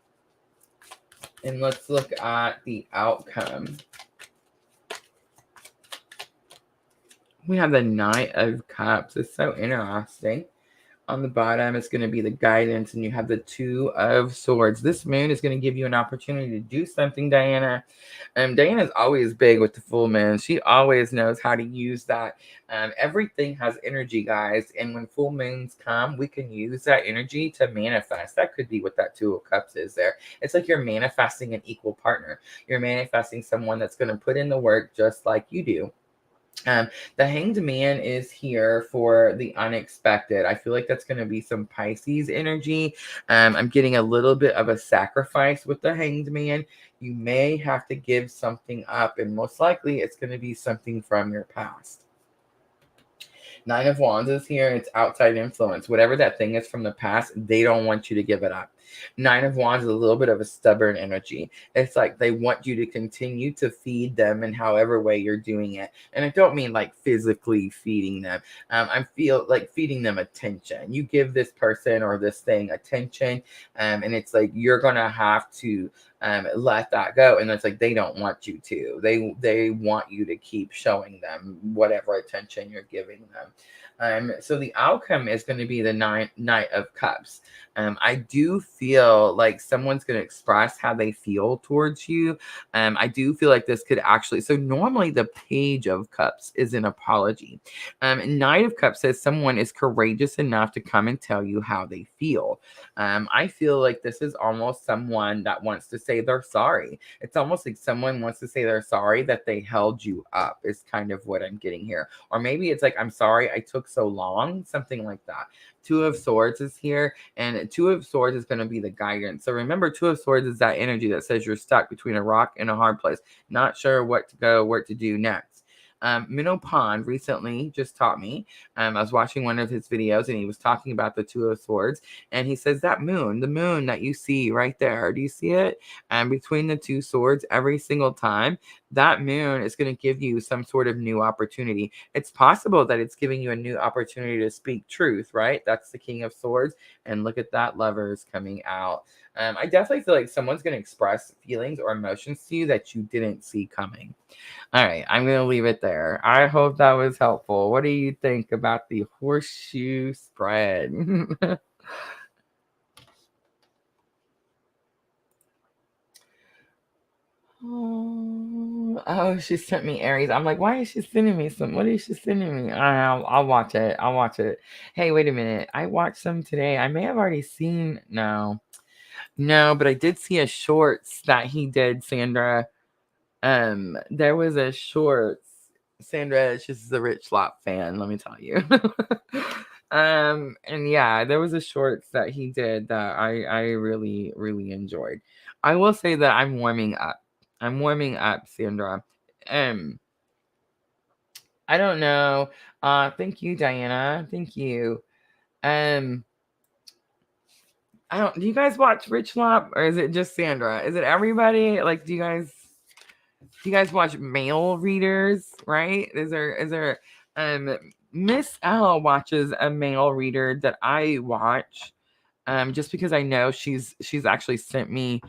And let's look at the outcome. We have the Knight of Cups. It's so interesting. On the bottom, it's going to be the guidance, and you have the Two of Swords. This moon is going to give you an opportunity to do something, Diana. Diana's always big with the full moon. She always knows how to use that. Everything has energy, guys, and when full moons come, we can use that energy to manifest. That could be what that Two of Cups is there. It's like you're manifesting an equal partner. You're manifesting someone that's going to put in the work just like you do. The Hanged Man is here for the unexpected. I feel like that's going to be some Pisces energy. I'm getting a little bit of a sacrifice with the Hanged Man. You may have to give something up, and most likely it's going to be something from your past. Nine of Wands is here. It's outside influence. Whatever that thing is from the past, they don't want you to give it up. Nine of Wands is a little bit of a stubborn energy. It's like they want you to continue to feed them in however way you're doing it. And I don't mean like physically feeding them. I feel like feeding them attention. You give this person or this thing attention, and it's like you're going to have to let that go. And it's like they don't want you to. They want you to keep showing them whatever attention you're giving them. So the outcome is going to be the Knight of Cups. I do feel like someone's going to express how they feel towards you. I do feel like this could actually, so normally the Page of Cups is an apology. Knight of Cups says someone is courageous enough to come and tell you how they feel. I feel like this is almost someone that wants to say they're sorry. It's almost like someone wants to say they're sorry that they held you up, is kind of what I'm getting here. Or maybe it's like, I'm sorry I took so long, something like that. Two of Swords is here, and Two of Swords is going to be the guidance. So remember, Two of Swords is that energy that says you're stuck between a rock and a hard place, not sure what to go, what to do next. Minnow Pond recently just taught me. I was watching one of his videos, and he was talking about the Two of Swords, and he says that moon, the moon that you see right there, do you see it? Between the two swords, every single time, that moon is going to give you some sort of new opportunity. It's possible that it's giving you a new opportunity to speak truth, right? That's the King of Swords, and look at that, Lovers coming out. I definitely feel like someone's going to express feelings or emotions to you that you didn't see coming. All right, I'm going to leave it there. I hope that was helpful. What do you think about the horseshoe spread? Oh, she sent me Aries. I'm like, why is she sending me some? What is she sending me? I'll watch it. I'll watch it. Hey, wait a minute. I watched some today. I may have already seen. No, but I did see a shorts that he did, Sandra. There was a shorts. Sandra, she's a Rich Lop fan, let me tell you. And yeah, there was a shorts that he did that I really, really enjoyed. I will say that I'm warming up. I'm warming up, Sandra. Um, I don't know. Thank you, Diana. Thank you. Um, I don't. Do you guys watch Rich Lop, or is it just Sandra? Is it everybody? Like, do you guys watch male readers? Right? Is there? Miss L watches a male reader that I watch. Just because I know she's actually sent me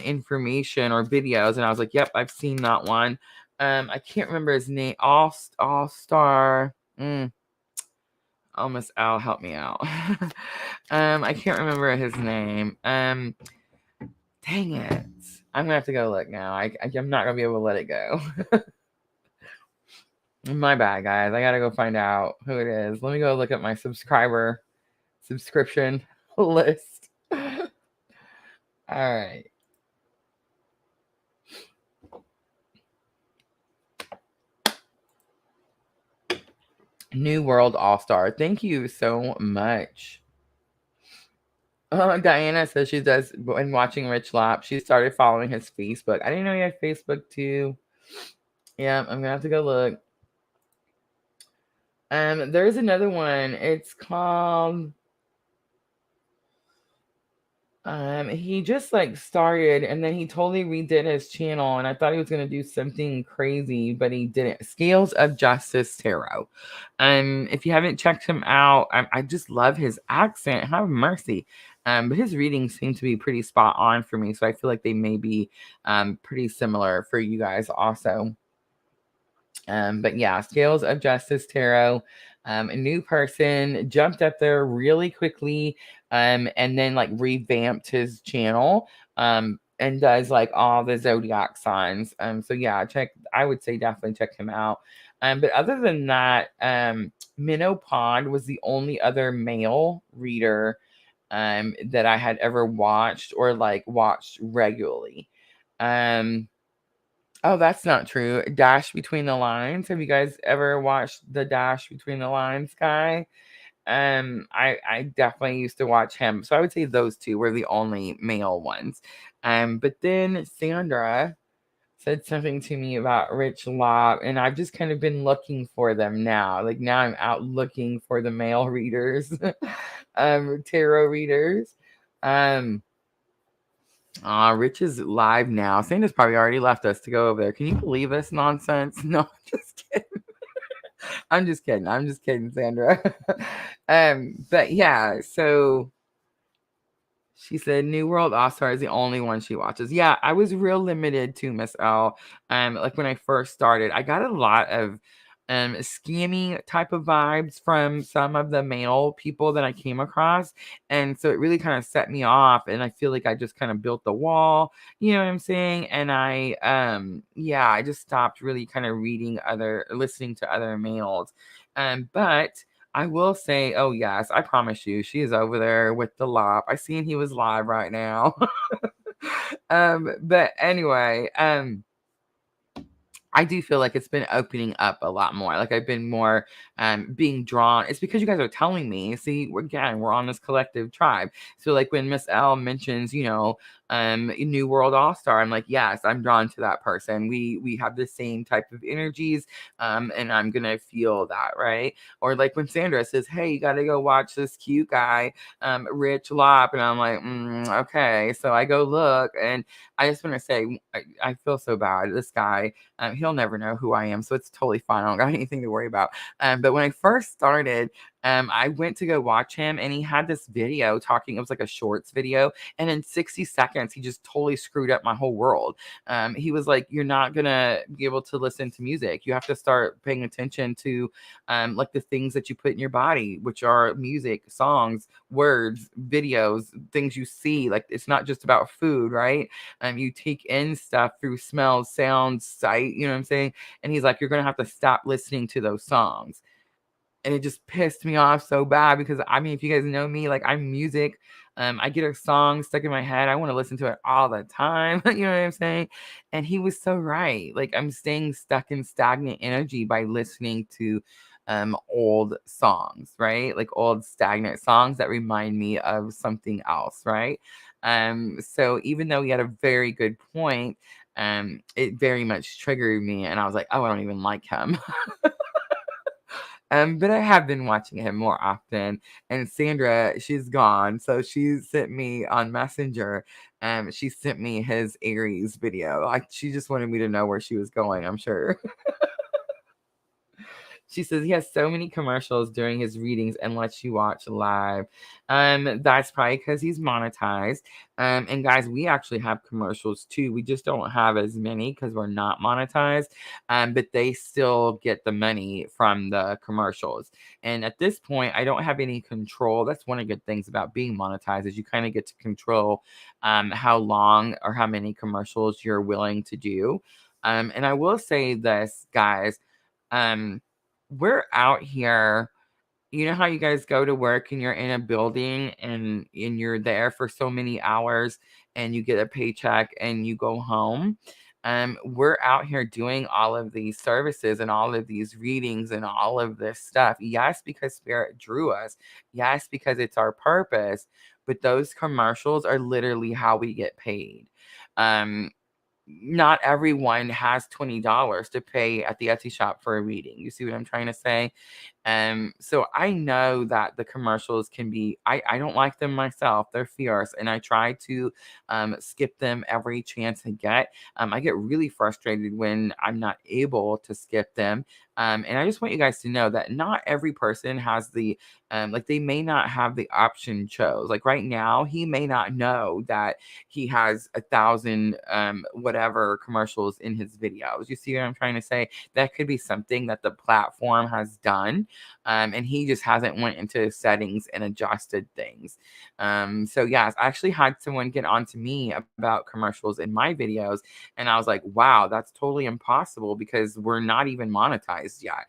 information or videos, and I was like, yep, I've seen that one. I can't remember his name. All Star. Oh, Miss Al, help me out. I can't remember his name. Dang it. I'm gonna have to go look now. I'm not gonna be able to let it go. My bad, guys. I gotta go find out who it is. Let me go look at my subscription list. All right. New World All-Star. Thank you so much. Diana says she does when watching Rich Lap. She started following his Facebook. I didn't know he had Facebook too. Yeah, I'm gonna have to go look. There's another one. It's called he just like started and then he totally redid his channel, and I thought he was gonna do something crazy, but he didn't. Scales of Justice Tarot. If you haven't checked him out, I just love his accent. Have mercy. But his readings seem to be pretty spot on for me, so I feel like they may be pretty similar for you guys also. But yeah, Scales of Justice Tarot. A new person jumped up there really quickly, and then like revamped his channel, and does like all the zodiac signs. So yeah, I would say definitely check him out. But other than that, Minnow Pond was the only other male reader that I had ever watched or like watched regularly. Oh, that's not true. Dash Between the Lines. Have you guys ever watched the Dash Between the Lines guy? I definitely used to watch him. So I would say those two were the only male ones. But then Sandra said something to me about Rich Lob, and I've just kind of been looking for them now. Like now I'm out looking for the male readers, tarot readers. Rich is live now. Sandra's probably already left us to go over there. Can you believe this nonsense? No, I'm just kidding. I'm just kidding, Sandra. But yeah, so she said New World All-Star is the only one she watches. Yeah, I was real limited to Miss L. Like when I first started, I got a lot of scammy type of vibes from some of the male people that I came across. And so it really kind of set me off. And I feel like I just kind of built the wall, you know what I'm saying? And yeah, I just stopped really kind of listening to other males. But I will say, oh yes, I promise you, she is over there with the lop. I seen he was live right now. But anyway, I do feel like it's been opening up a lot more. Like I've been more being drawn. It's because you guys are telling me. See, we're on this collective tribe. So like when Miss L mentions, New World All Star, I'm like, yes, I'm drawn to that person. We have the same type of energies, and I'm gonna feel that, right? Or like when Sandra says, hey, you gotta go watch this cute guy, Rich Lop, and I'm like, okay. So I go look, and I just want to say, I feel so bad. This guy. He'll never know who I am, so it's totally fine. I don't got anything to worry about. But when I first started, I went to go watch him, and he had this video talking. It was like a shorts video, and in 60 seconds, he just totally screwed up my whole world. He was like, "You're not gonna be able to listen to music. You have to start paying attention to, like the things that you put in your body, which are music, songs, words, videos, things you see. Like it's not just about food, right? You take in stuff through smells, sounds, sight, you know what I'm saying? And he's like, you're gonna have to stop listening to those songs. And it just pissed me off so bad because I mean, if you guys know me, like I'm music. I get a song stuck in my head. I want to listen to it all the time. You know what I'm saying? And he was so right. Like I'm staying stuck in stagnant energy by listening to old songs, right? Like old stagnant songs that remind me of something else, right? So even though he had a very good point, it very much triggered me, and I was like, oh, I don't even like him. But I have been watching him more often. And Sandra, she's gone. So she sent me on Messenger. She sent me his Aries video. Like she just wanted me to know where she was going, I'm sure. She says he has so many commercials during his readings and lets you watch live. That's probably because he's monetized. And guys, we actually have commercials too. We just don't have as many because we're not monetized. But they still get the money from the commercials. And at this point, I don't have any control. That's one of the good things about being monetized is you kind of get to control how long or how many commercials you're willing to do. And I will say this, guys. Um, we're out here. You know how you guys go to work and you're in a building and you're there for so many hours and you get a paycheck and you go home. We're out here doing all of these services and all of these readings and all of this stuff. Yes, because spirit drew us. Yes, because it's our purpose. But those commercials are literally how we get paid. Um, Not everyone has $20 to pay at the Etsy shop for a reading. You see what I'm trying to say? So I know that the commercials can be, I don't like them myself. They're fierce, and I try to skip them every chance I get. I get really frustrated when I'm not able to skip them. And I just want you guys to know that not every person has the like they may not have the option chose. Like right now, he may not know that he has 1,000 whatever commercials in his videos. You see what I'm trying to say? That could be something that the platform has done, and he just hasn't went into settings and adjusted things. So yes, I actually had someone get on to me about commercials in my videos, and I was like, wow, that's totally impossible because we're not even monetized yet.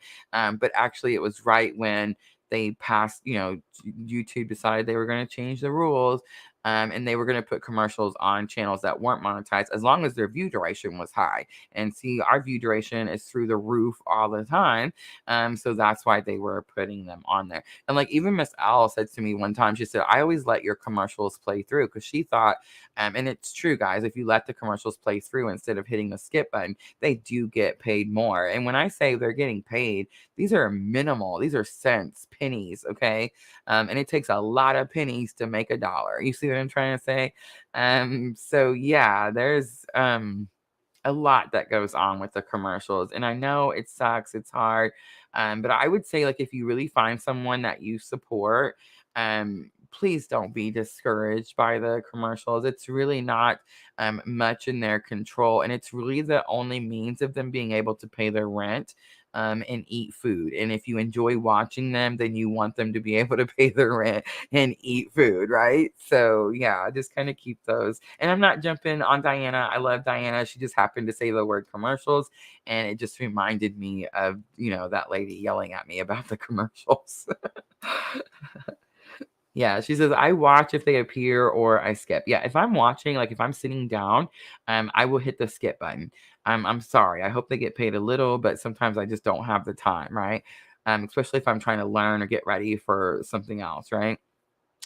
But actually, it was right when they passed, YouTube decided they were going to change the rules, and they were going to put commercials on channels that weren't monetized as long as their view duration was high. And see, our view duration is through the roof all the time. So that's why they were putting them on there. And like even Miss Owl said to me one time, she said, I always let your commercials play through because she thought, and it's true, guys, if you let the commercials play through instead of hitting the skip button, they do get paid more. And when I say they're getting paid, these are minimal. These are cents, pennies, okay? And it takes a lot of pennies to make a dollar. You see what I'm trying to say? So yeah, there's a lot that goes on with the commercials. And I know it sucks, it's hard. But I would say, like, if you really find someone that you support, please don't be discouraged by the commercials. It's really not much in their control. And it's really the only means of them being able to pay their rent. and eat food. And if you enjoy watching them, then you want them to be able to pay their rent and eat food, right? So yeah, just kind of keep those. And I'm not jumping on Diana. I love Diana. She just happened to say the word commercials, and it just reminded me of, that lady yelling at me about the commercials. Yeah, she says, I watch if they appear or I skip. Yeah, if I'm watching, like if I'm sitting down, I will hit the skip button. I'm sorry. I hope they get paid a little, but sometimes I just don't have the time, right? Especially if I'm trying to learn or get ready for something else, right?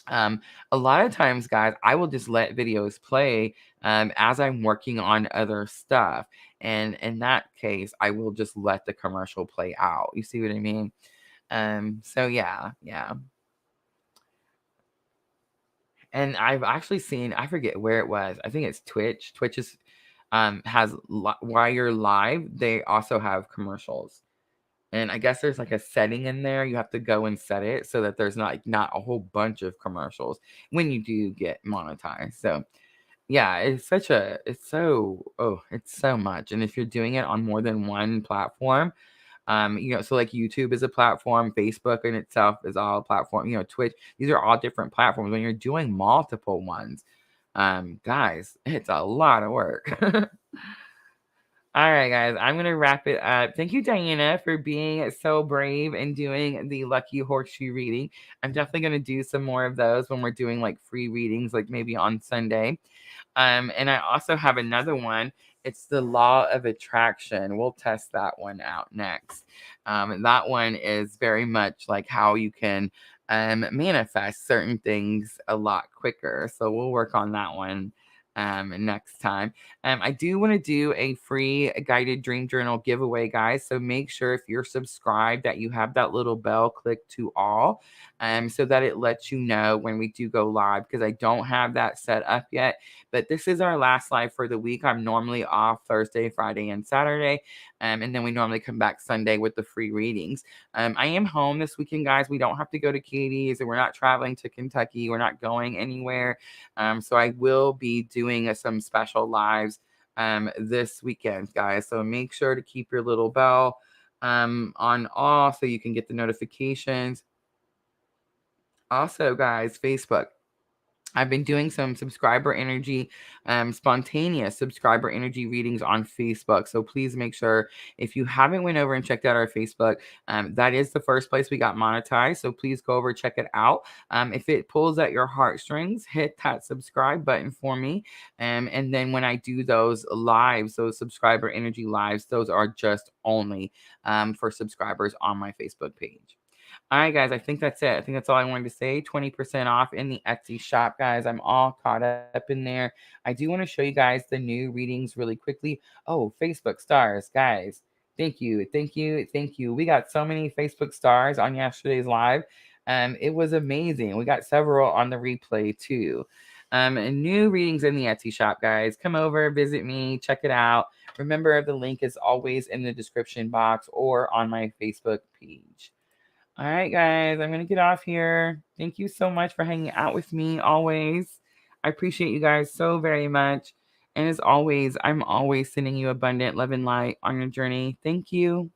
Um, a lot of times, guys, I will just let videos play as I'm working on other stuff. And in that case, I will just let the commercial play out. You see what I mean? So yeah, yeah. And I've actually seen, I forget where it was. I think it's Twitch. Twitch is has while you're live, they also have commercials. And I guess there's like a setting in there. You have to go and set it so that there's not a whole bunch of commercials when you do get monetized. So yeah, it's so much. And if you're doing it on more than one platform, so like YouTube is a platform, Facebook in itself is all a platform, Twitch, these are all different platforms. When you're doing multiple ones, guys, it's a lot of work. All right, guys, I'm going to wrap it up. Thank you, Diana, for being so brave and doing the Lucky Horseshoe reading. I'm definitely going to do some more of those when we're doing like free readings, like maybe on Sunday. And I also have another one. It's the law of attraction. We'll test that one out next. That one is very much like how you can manifest certain things a lot quicker. So we'll work on that one next time. I do want to do a free guided dream journal giveaway, guys. So make sure if you're subscribed that you have that little bell click to all, so that it lets you know when we do go live, because I don't have that set up yet. But this is our last live for the week. I'm normally off Thursday, Friday, and Saturday. And then we normally come back Sunday with the free readings. I am home this weekend, guys. We don't have to go to Katie's, and we're not traveling to Kentucky. We're not going anywhere. So I will be doing some special lives this weekend, guys. So make sure to keep your little bell on all so you can get the notifications. Also, guys, Facebook. I've been doing some subscriber energy, spontaneous subscriber energy readings on Facebook. So please make sure, if you haven't went over and checked out our Facebook, that is the first place we got monetized. So please go over, check it out. If it pulls at your heartstrings, hit that subscribe button for me. And then when I do those lives, those subscriber energy lives, those are just only for subscribers on my Facebook page. All right, guys, I think that's it. I think that's all I wanted to say. 20% off in the Etsy shop, guys. I'm all caught up in there. I do want to show you guys the new readings really quickly. Oh, Facebook stars, guys. Thank you. Thank you. Thank you. We got so many Facebook stars on yesterday's live. It was amazing. We got several on the replay too. And new readings in the Etsy shop, guys. Come over, visit me, check it out. Remember, the link is always in the description box or on my Facebook page. All right, guys, I'm going to get off here. Thank you so much for hanging out with me always. I appreciate you guys so very much. And as always, I'm always sending you abundant love and light on your journey. Thank you.